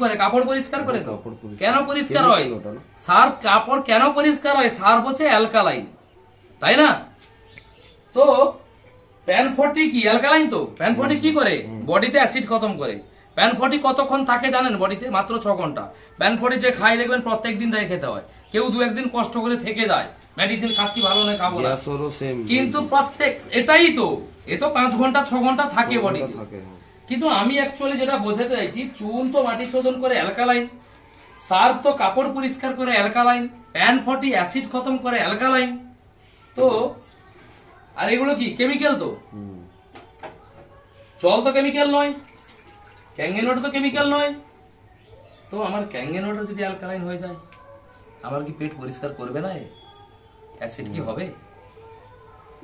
করে? কাপড় পরিষ্কার করে তো? কেন পরিষ্কার হয় সার্ফ? কাপড় কেন পরিষ্কার হয়? সার্ফ হচ্ছে অ্যালকালাইন, তাই না? তো প্যান 40 কি অ্যালকালাইন? তো প্যান 40 কি করে? বডিতে অ্যাসিড খতম করে। প্যান 40 কতক্ষণ থাকে জানেন বডিতে? মাত্র 6 ঘন্টা। প্যান 40 যে খাই দেখবেন প্রত্যেক দিন তাই খেতে হয়, কেউ 2-1 দিন কষ্ট করে থেকে যায়, মেডিসিন খাচ্ছি ভালো নয় খাবো না, কিন্তু প্রত্যেক এটাই তো, এ তো 5 ঘন্টা 6 ঘন্টা থাকে বডিতে। কিন্তু আমি অ্যাকচুয়ালি যেটা বোঝাতে চাইছি, চুন তো মাটি শোধন করে অ্যালকালাইন, সার্ফ তো কাপড় পরিষ্কার করে অ্যালকালাইন, প্যান 40 অ্যাসিড খতম করে অ্যালকালাইন, তো আর এগুলো কি কেমিক্যাল? তো জল তো কেমিক্যাল নয়, ক্যাঙ্গেন ওয়াটার তো কেমিক্যাল নয়, তো আমার ক্যাঙ্গেন ওয়াটার যদি অ্যালকালাইন হয়ে যায়, আমার কি পেট পরিষ্কার করবে না? অ্যাসিড কি হবে?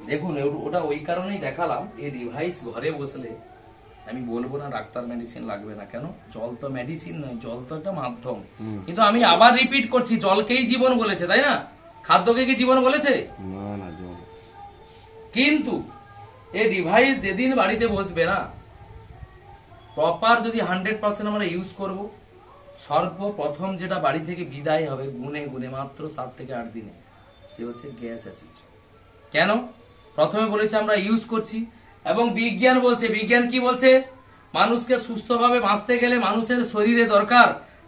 দেখুন, ওটা ওই কারণেই দেখালাম, এই ডিভাইস ঘরে বসলে আমি বলবো না ডাক্তার মেডিসিন লাগবে না, কেন? জল তো মেডিসিন নয়, জল তো একটা মাধ্যম। কিন্তু আমি আবার রিপিট করছি, জলকেই জীবন বলেছে, তাই না? খাদ্যকে কি জীবন বলেছে? কিন্তু এই ডিভাইস যেদিন বাড়িতে বসবে না, প্রপার যদি 100% আমরা ইউজ করব, সর্বপ্রথম যেটা বাড়ি থেকে বিদায় হবে গুনে গুনে মাত্র 7 থেকে 8 দিনে, সে হচ্ছে গ্যাস অ্যাসিড। কেন? প্রথমে বলেছে আমরা ইউজ করছি, এবং বিজ্ঞান বলছে, বিজ্ঞান কি বলছে? মানুষকে সুস্থভাবে বাঁচতে গেলে মানুষের শরীরে দরকার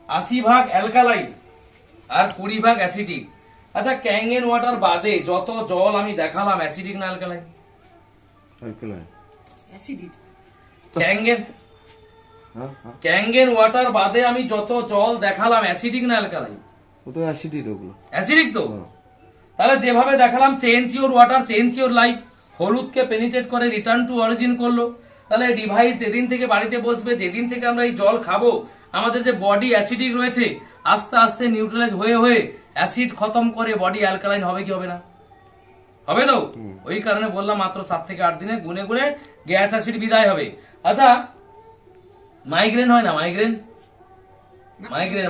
80 ভাগ অ্যালকালাইন আর 20 ভাগ অ্যাসিডিক। আচ্ছা, ক্যাঙ্গেন ওয়াটার বাদে যত জল আমি দেখালাম, অ্যাসিডিক না অ্যালকালাইন? অ্যাসিডিক। ক্যাঙ্গেন ওয়াটার বাদে আমি যত জল দেখালাম, অ্যাসিডিক না অ্যালকালাইন? অ্যাসিডিক তো। তাহলে যেভাবে দেখালাম, change your water, change your life, হলুদকে পেনিট্রেট করে রিটার্ন টু অরিজিন করলো। তাহলে ডিভাইস যেদিন থেকে বাড়িতে বসবে, যেদিন থেকে আমরা এই জল খাবো, আমাদের যে বডি অ্যাসিডিক রয়েছে আস্তে আস্তে নিউট্রালাইজ হয়ে হয়ে অ্যাসিড খতম করে বডি অ্যালকালাইন হবে কি হবে না? হবে তো। ওই কারণে বললাম মাত্র 7 থেকে 8 দিনে গুনে গুনে গ্যাস অ্যাসিড বিদায় হবে। আচ্ছা, মাইগ্রেন হয় না? মাইগ্রেন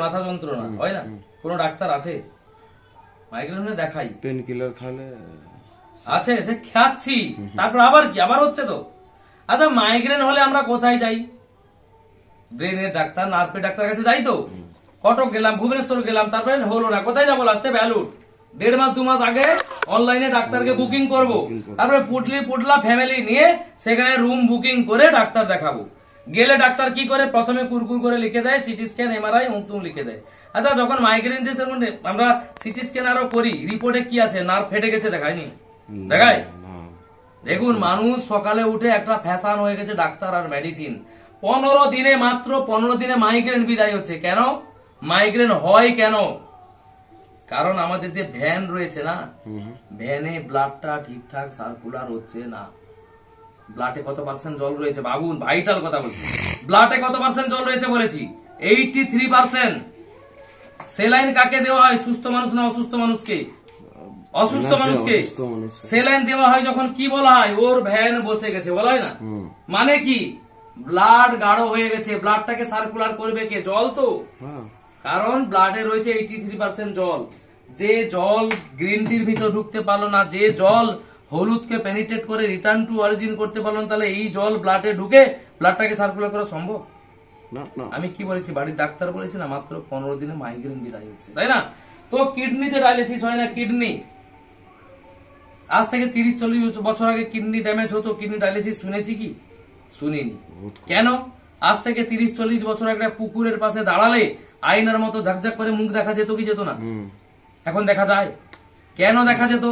মাথা যন্ত্রণা হয় না? কোন ডাক্তার আছে? মাইগ্রেন হলে দেখাই, পেন কিলার খালে আছে, সে খাচ্ছি, তারপর আবার কি, আবার হচ্ছে তো। আচ্ছা মাইগ্রেন হলে আমরা কোথায় যাই? ব্রেনের ডাক্তার, নার্ভের ডাক্তার কাছে যাই তো। কটক গেলাম, ভুবনেশ্বর গেলাম, তারপরে হলো না, কোথায় যাবো লাস্টে? ভ্যালুর। 1.5 মাস 2 মাস আগে অনলাইনে ডাক্তারকে বুকিং করব, তারপরে পুটলা ফ্যামিলি নিয়ে সেখানে রুম বুকিং করে ডাক্তার দেখাবো। গেলে ডাক্তার কি করে? প্রথমে কুরকুর করে লিখে দেয়, সিটি স্ক্যান, এমআরআই, অমুক লিখে দেয়। আচ্ছা যখন মাইগ্রেন যে আমরা সিটি স্ক্যান আরো করি, রিপোর্টে কি আছে? নার্ভ ফেটে গেছে, দেখায়নি? দেখায়? দেখুন মানুষ সকালে উঠে একটা ফ্যাশন হয়ে গেছে ডাক্তার আর মেডিসিন। 15 দিনে, মাত্র 15 দিনে মাইগ্রেন বিদায় হচ্ছে। কেন মাইগ্রেন হয়? কেন? কারণ আমাদের যে ভ্যান রয়েছে না, ভ্যানে ব্লাডটা ঠিকঠাক সার্কুলার হচ্ছে না। ব্লাডে কত পার্সেন্ট জল রয়েছে বাবুন? ভাইটাল কথা বলছি। ব্লাডে কত পার্সেন্ট জল রয়েছে বলেছি? 83%। সেলাইন কাকে দেওয়া হয়? সুস্থ মানুষ না অসুস্থ মানুষকে? অসুস্থ মানুষকে সেলাইন দেওয়া হয় যখন কি বলা হয়? ওর ভ্যান বসে গেছে, বলা হয় না? মানে কি? ব্লাড গাঢ় হয়ে গেছে। ব্লাডটাকে সার্কুলার করবে কে? জল তো। কারণ ব্লাডে রয়েছে 83% জল। যে জল গ্রিন টির ভিতর ঢুকতে পারলো না, যে জল হলুদকে পেনিট্রেট করে রিটার্ন টু অরিজিন করতে পারলো না, তাহলে এই জল ব্লাডে ঢুকে ব্লাডটাকে সার্কুলার করা সম্ভব? আমি কি বলেছি? বাড়ির ডাক্তার বলেছি না, মাত্র 15 দিনে মাইগ্রেন বিদায় হচ্ছে, তাই না? তো কিডনিতে ডায়ালিসিস হয় না? কিডনি আজ থেকে 30-40 বছর আগে কিডনি ড্যামেজ হতো, কিডনি ডায়ালিসিস শুনেছি কি? শুনিনি। কেন? আজ থেকে 30-40 বছর আগে পুকুরের পাশে দাঁড়ালে আয়নার মতো ঝাকঝাক করে মুখ দেখা যেত কি যেত না? এখন দেখা যায়? কেন দেখা যেত?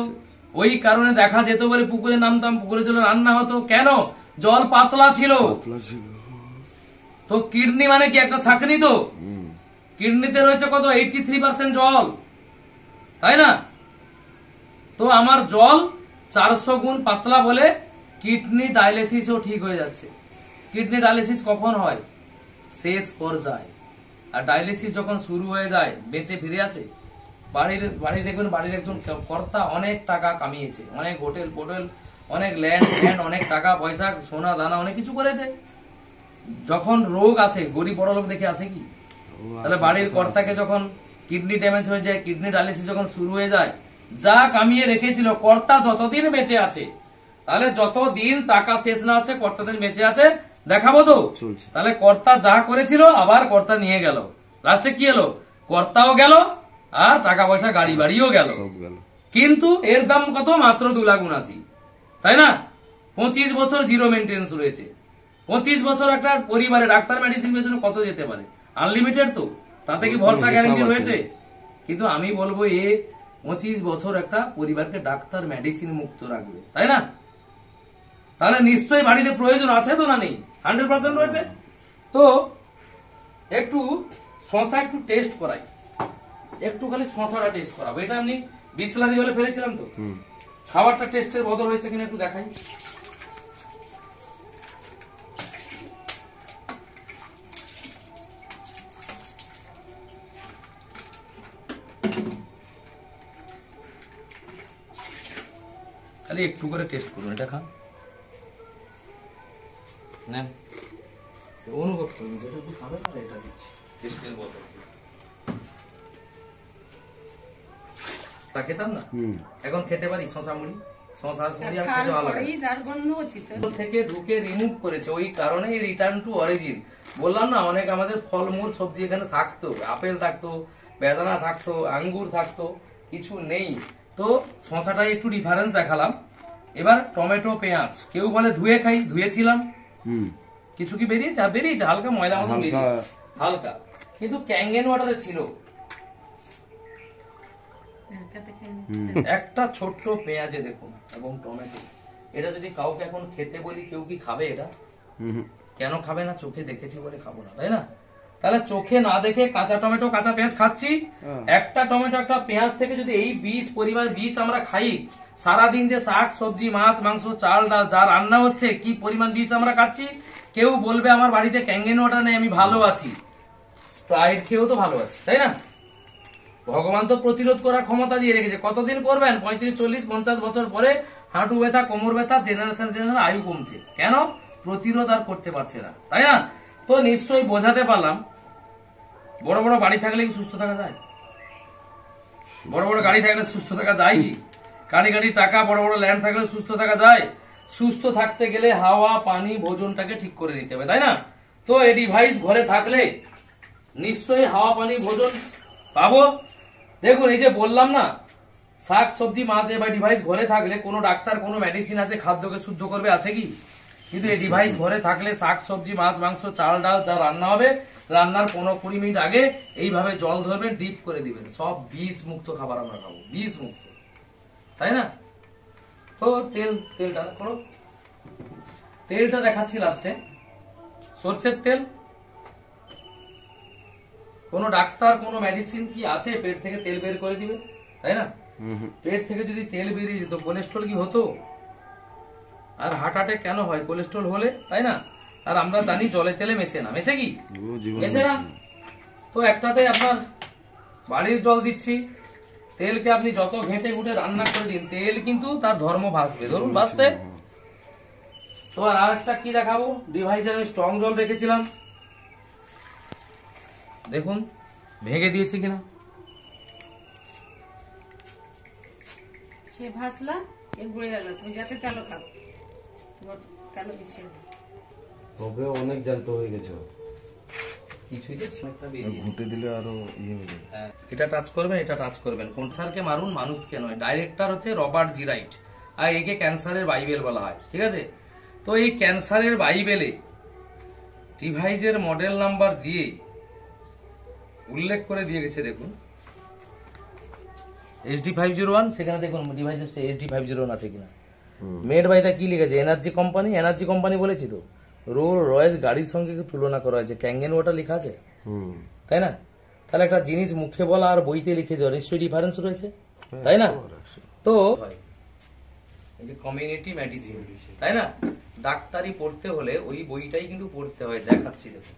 ওই কারণে দেখা যেত বলে পুকুরে নামতাম, পুকুরে জলে রান্না হতো। কেন? জল পাতলা ছিল। তো কিডনি মানে কি? একটা ছাঁকনি তো। কিডনিতে রয়েছে কত? 83% জল, তাই না? তো আমার জল 400 গুণ পাতলা বলে কিডনি ডায়ালিসিসও ঠিক হয়ে যাচ্ছে। কিডনি ডায়ালিসিস কখন হয়? শেষ পর্যায়ে। আর ডায়ালিসিস যখন শুরু হয়ে যায়, বেঁচে ফিরে আসে। বাড়ি দেখবেন, বাড়ির একজন কর্তা অনেক টাকা কামিয়েছে, অনেক হোটেল পোটেল, অনেক ল্যান্ড, অনেক টাকা পয়সা, সোনা দানা, অনেক কিছু করেছে। যখন রোগ আছে, গরিব বড় লোক দেখে আসে কি? তাহলে বাড়ির কর্তাকে যখন কিডনি ড্যামেজ হয়ে যায়, কিডনি ডায়ালিসিস যখন শুরু হয়ে যায়, যা কামিয়ে রেখেছিল কর্তা যতদিন বেঁচে আছে, তাহলে যতদিন টাকা শেষ না আছে কর্তাদের বেঁচে আছে, দেখাবো তো। তাহলে কর্তা যা করেছিল আবার কর্তা নিয়ে গেল, লাস্টে কি এলো? কর্তাও গেল আর টাকা পয়সা গাড়ি বাড়িও গেল। কিন্তু এর দাম কত? মাত্র 2,79,000, তাই না? 25 বছর জিরো মেনটেন্স রয়েছে। 25 বছর একটা পরিবারে ডাক্তার মেডিসিন পেছনে কত যেতে পারে? আনলিমিটেড তো, তাতে কি ভরসা গ্যারান্টি রয়েছে? কিন্তু আমি বলবো 25 বছর একটা পরিবারকে ডাক্তার মেডিসিন মুক্ত রাখবে, তাই না? তাহলে নিশ্চয়ই বাড়িতে প্রয়োজন আছে তো, না নেই? 100% রয়েছে। তো একটু শশা একটু টেস্ট করাই, একটু খালি শশাটা টেস্ট করাবো। এটা আমি বিসলারি হলে ফেলেছিলাম তো, খাবারটা টেস্টের বদল হয়েছে কিনা একটু দেখাই। খালি একটু করে টেস্ট করুন, এটা খান, নেন, অনুভব করুন যেটা একটু খাবে না, এটা দিচ্ছি টেস্টের বদল। তা খেতাম না, এখন খেতে পারি শশা মুড়ি, শশা মুড়ি আর খেতে ভালো লাগে। থেকে ঢুকে রিমুভ করেছে, ওই কারণে রিটার্ন টু অরিজিন। বললাম না, অনেক আমাদের ফলমূল সবজি এখানে থাকতো, আপেল থাকতো, বেদানা থাকতো, আঙ্গুর থাকতো, কিছু নেই। তো শশাটাই একটু ডিফারেন্স দেখালাম। এবার টমেটো, পেঁয়াজ, কেউ বলে ধুয়ে খাই, ধুয়েছিলাম, কিছু কি বেরিয়েছে? বেরিয়েছে, হালকা ময়লা মতো বেরিয়েছে, হালকা, কিন্তু ক্যাঙ্গেন ওয়াটারে ছিল। একটা ছোট্ট পেঁয়াজে দেখুন এবং টমেটো, এটা যদি কাউকে এখন খেতে বলি, কেউ কি খাবে এটা? কেন খাবে না? চোখে দেখেছি বলে খাবো না, তাই না? তাহলে চোখে না দেখে কাঁচা টমেটো, কাঁচা পেঁয়াজ খাচ্ছি। একটা টমেটো, একটা পেঁয়াজ থেকে যদি এই পরিমাণ বিষ আমরা খাই, সারাদিন যে শাক সবজি, মাছ মাংস, চাল ডাল যা রান্না হচ্ছে, কি পরিমাণ বিষ আমরা খাচ্ছি। কেউ বলবে আমার বাড়িতে ক্যাঙ্গেন ওয়াটার নেই, আমি ভালো আছি, স্প্রাইট খেয়েও তো ভালো আছি, তাই না? ভগবান তো প্রতিরোধ করার ক্ষমতা দিয়ে রেখেছে। কতদিন করবেন? 35, 40, 50 বছর পরে হাঁটু ব্যথা, কোমর ব্যথা, জেনারেশন আয়ু কমছে। কেন? প্রতিরোধ আর করতে পারছে না, তাই না? তো নিশ্চয়ই বোঝাতে পারলাম। বড় বড় বাড়ি থাকলে কি সুস্থ থাকা যায়? বড় বড় গাড়ি থাকলে সুস্থ থাকা যায় কি? কানি কানি টাকা, বড় বড় ল্যান্ড থাকলে সুস্থ থাকা যায়? সুস্থ থাকতে গেলে হাওয়া, পানি, ভোজনটাকে ঠিক করে নিতে হবে, তাই না? তো এই ডিভাইস ঘরে থাকলে নিশ্চয়ই হাওয়া, পানি, ভোজন পাবো। দেখুন, এই যে বললাম না, শাক সবজি মাছ বা ডিভাইস ঘরে থাকলে কোনো ডাক্তার, কোনো মেডিসিন আছে খাদ্যকে শুদ্ধ করবে, আছে কি? কিন্তু এই ডিভাইস ঘরে থাকলে শাক সবজি, মাছ, মাংস, চাল ডাল যা রান্না হবে, রান্নার 15-20 মিনিট আগে এইভাবে জল ধরবেন, ডিপ করে দিবেন। সব বিষ মুক্ত খাবার আমরা খাবো, বিষ মুক্ত, তাই না? তো তেলটা দেখাচ্ছি লাস্টে, সর্ষের তেল। কোন ডাক্তার, কোন মেডিসিন কি আছে পেট থেকে তেল বের করে দিবে, তাই না? পেট থেকে যদি তেল বেরিয়ে যেত, কোলেস্ট্রল কি হতো? আর হার্ট অ্যাটাক কেন হয় কোলেস্ট্রল হলে, তাই না? আর আমরা জানি জলে তেলে মেশে না, মেশে কি? মেশে না। তো একটাতে আপনার বাড়ির জল দিচ্ছি, তেলকে আপনি যত ঘেঁটে ঘুটে রান্না করে দিন, তেল কিন্তু তার ধর্ম ভাসবে। ধরুন ভাসছে। তো আর একটা কি দেখাবো, ডিভাইসের আমি স্ট্রং জল রেখেছিলাম, দেখুন ভেঙে দিয়েছি কিনা। সে ভাসলা এ গুড়ে গেল, তুমি যাতে তেলো খাও, তোমার তেলো মিশিয়ে দাও। তবে অনেক জ্যান্ত হয়ে গেছে, কিছুই যে ছিঁড়টা বেরিয়ে ঘুটে দিলে আরো ইয়ে হয়ে যাবে। হ্যাঁ, এটা টাচ করবেন, এটা টাচ করবেন। ক্যান্সারকে মারুন, মানুষকে নয়। ডাইরেক্টর হচ্ছে রবার্ট জি রাইট, আর একে ক্যান্সারের বাইবেল বলা হয়, ঠিক আছে? তো এই ক্যান্সারের বাইবেলে ডিভাইসের মডেল নাম্বার দিয়ে উল্লেখ করে দিয়ে গেছে, দেখুন HD501, সেখানে দেখুন ডিভাইসের HD501 আছে কিনা। মেড বাই দা কি লিখেছে, এনার্জি কোম্পানি। এনার্জি কোম্পানি বলেছি তো, রোল রয়েস গাড়ির সঙ্গে তুলনা করা হয়েছে, ক্যাঙ্গেন ওয়াটার লেখা আছে, তাই না? তাহলে একটা জিনিস মুখে বলা আর বইতে লিখে দেওয়া নিশ্চয়ই ডিফারেন্স রয়েছে, তাই না? তো এই যে কমিউনিটি মেডিসিন, তাই না? ডাক্তারি পড়তে হলে ওই বইটাই কিন্তু পড়তে হয়। দেখাচ্ছি দেখুন।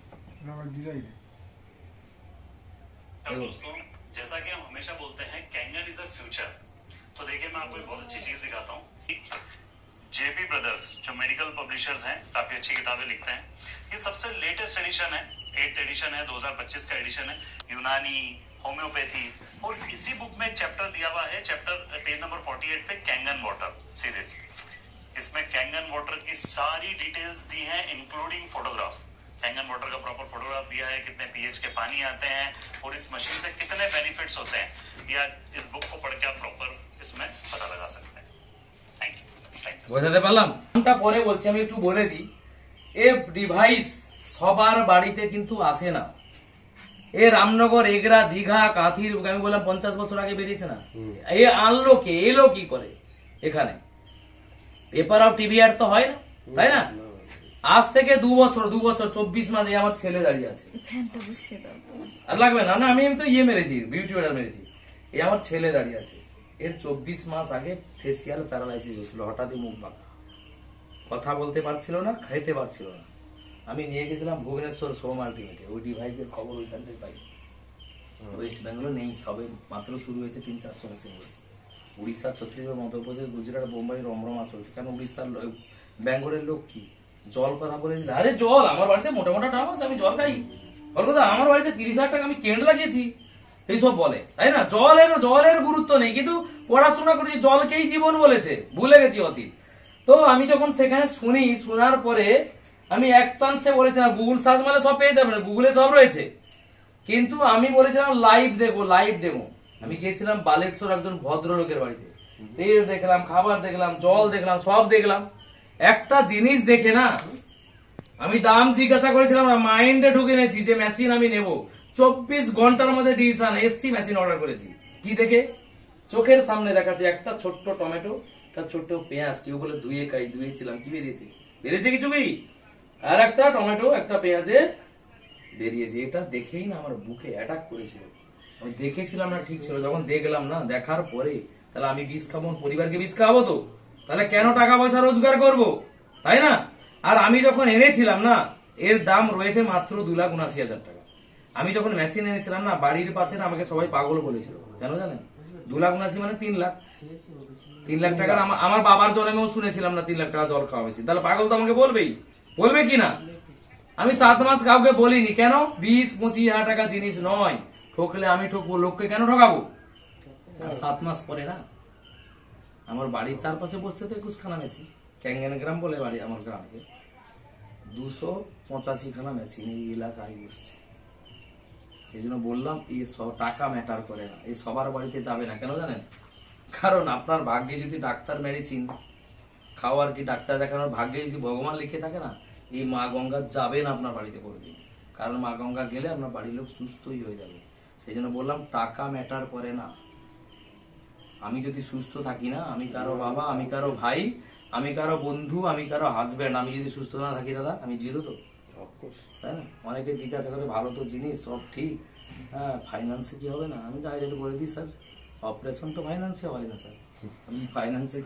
दोस्तों, जैसा कि हम हमेशा बोलते हैं कैंगन इज अ फ्यूचर, तो देखिए मैं आपको एक बहुत अच्छी चीज दिखाता हूँ। जेपी ब्रदर्स जो मेडिकल पब्लिशर्स हैं, काफी अच्छी किताबें लिखते हैं। ये सबसे लेटेस्ट एडिशन है, 8th एडिशन है, 2025 का एडिशन है, यूनानी, होम्योपैथी। और इसी बुक में एक चैप्टर दिया हुआ है, चैप्टर पेज नंबर 48 पे कैंगन वाटर सीरीज। इसमें कैंगन वाटर की सारी डिटेल्स दी हैं, इंक्लूडिंग फोटोग्राफ। कैंगन वाटर का प्रॉपर फोटोग्राफ दिया है, कितने पीएच के पानी आते हैं और इस मशीन से कितने बेनिफिट्स होते हैं, या इस बुक को पढ़ के आप प्रॉपर इसमें पता लगा सकते हैं। Thank you. বোঝাতে পারলাম? নামটা পরে বলছি, আমি একটু বলে দিই। এ ডিভাইস সবার বাড়িতে কিন্তু আসে না। এ রামনগর, এগরা, দীঘা, কাঁথির, আমি বললাম 50 বছর আগে বেরিয়েছে না। এ আনলো কে, এলো কি করে এখানে? পেপার অফ টিভি আর তো হয় না, তাই না? আজ থেকে 2 বছর 24 মাস আমার ছেলে দাঁড়িয়ে আছে। আর লাগবে না, না আমি তো ইয়ে মেরেছি, বিউটি ওয়াটার মেরেছি। এই আমার ছেলে দাঁড়িয়ে আছে, এর 24 মাস আগে ফেসিয়াল প্যারালাইসিস হয়েছিল, হঠাৎই মুখ বাঁকা, কথা বলতে পারছিল না, খাইতে পারছিল না। আমি নিয়ে গেছিলাম ভুবনেশ্বর সোম আল্টিমেটে, ওই ডিভাইসের খবর ওইখানটাই পাই। ওয়েস্ট বেঙ্গল নেই, সবে মাত্র শুরু হয়েছে, 3-400 মেশিন বসছে। উড়িষ্যা, ছত্তিশগড়, মধ্যপ্রদেশ, গুজরাট, বোম্বাই রমরমা চলছে। কারণ উড়িষ্যার বেঙ্গলের লোক কি জল কথা বলে দিল, আরে জল আমার বাড়িতে মোটা মোটা টাম আছে, আমি জল খাই। কলকাতা আমার বাড়িতে 30,000 টাকা আমি কেন্ড লাগিয়েছি, এইসব বলে, তাই না? জলের গুরুত্ব নেই, কিন্তু পড়াশোনা করেছি, জলকেই জীবন বলেছে, ভুলে গেছি অতীত। তো আমি যখন সেখানে শুনি, শোনার পরে আমি এক চান্সে বলেছিলাম গুগল সার্চ মারলে সব পেয়ে যাবেন, গুগলে সব রয়েছে। কিন্তু আমি বলেছিলাম লাইভ দেবো। আমি গিয়েছিলাম বালেশ্বর একজন ভদ্রলোকের বাড়িতে, তেল দেখলাম, খাবার দেখলাম, জল দেখলাম, সব দেখলাম। একটা জিনিস দেখে না, আমি দাম জিজ্ঞাসা করেছিলাম না, মাইন্ডে ঢুকে নিয়েছি যে মেশিন আমি নেব। 24 ঘন্টার মধ্যে ডিসিশন, এসছি মেশিন অর্ডার করেছি। কি দেখে? চোখের সামনে দেখাচ্ছে একটা ছোট্ট টমেটো, একটা ছোট্ট পেঁয়াজ, কেউ বলে ধুয়েছিলাম, কি বেরিয়েছে কিছু কি? আর একটা টমেটো, একটা পেঁয়াজে বেরিয়েছে। এটা দেখেই না আমার বুকে অ্যাটাক করেছিল। আমি দেখেছিলাম না, ঠিক ছিল। যখন দেখলাম না, দেখার পরে তাহলে আমি বিষ খাবো, পরিবারকে বিষ খাওয়াবো তো, তাহলে কেন টাকা পয়সা রোজগার করব, তাই না? আর আমি যখন এনেছিলাম না, এর দাম রয়েছে মাত্র 2,79,000 টাকা। আমি যখন মেশিন এনেছিলাম না, বাড়ির পাশে না আমাকে সবাই পাগল বলেছিল, কেন জানেন? 2,79,000 মানে 3 লাখ। 3 লাখ টাকার আমার বাবার জন্মেও শুনেছিলাম না 3 লাখ টাকা জল খাওয়া হয়েছে। তাহলে পাগল তো আমাকে বলবে কি না? আমি 7 মাস কাউকে বলিনি, কেন? 20-25 হাজার টাকা জিনিস নয়, ঠকলে আমি ঠকবো, লোককে কেন ঠকাবো? 7 মাস পরে না আমার বাড়ির চারপাশে বসছে তো 21 খানা মেশিন, ক্যাঙ্গান গ্রাম বলে বাড়ি আমার গ্রামকে, 285 খানা মেশিন এই এলাকায় বসছে। সেই জন্য বললাম এই টাকা ম্যাটার করে না, এই সবার বাড়িতে যাবে না। কেন জানেন? কারণ আপনার ভাগ্যে যদি ডাক্তার মেডিসিন খাওয়ার কি ডাক্তার দেখানোর ভাগ্যে যদি ভগবান লিখে থাকে না, এই মা গঙ্গা যাবে না আপনার বাড়িতে করে দিন। কারণ মা গঙ্গা গেলে আপনার বাড়ির লোক সুস্থই হয়ে যাবে। সেই জন্য বললাম টাকা ম্যাটার করে না। আমি যদি সুস্থ থাকি না, আমি কারো বাবা, আমি কারো ভাই, আমি কারো বন্ধু, আমি কারো হাজব্যান্ড, আমি যদি সুস্থ না থাকি দাদা আমি জিরো তো, তাই না? অনেকে জিজ্ঞাসা করে ভালো তো জিনিস সব ঠিক, হ্যাঁ ফাইন্যান্সে কি হবে না? আমি ডাইরেক্ট বলে দিই স্যার অপারেশন তো ফাইন্যান্সে হয় না স্যার। আমি ফাইন্যান্সে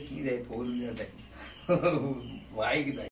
কি দেয়, 4 হুইলার দেয়, বাইক দেয়।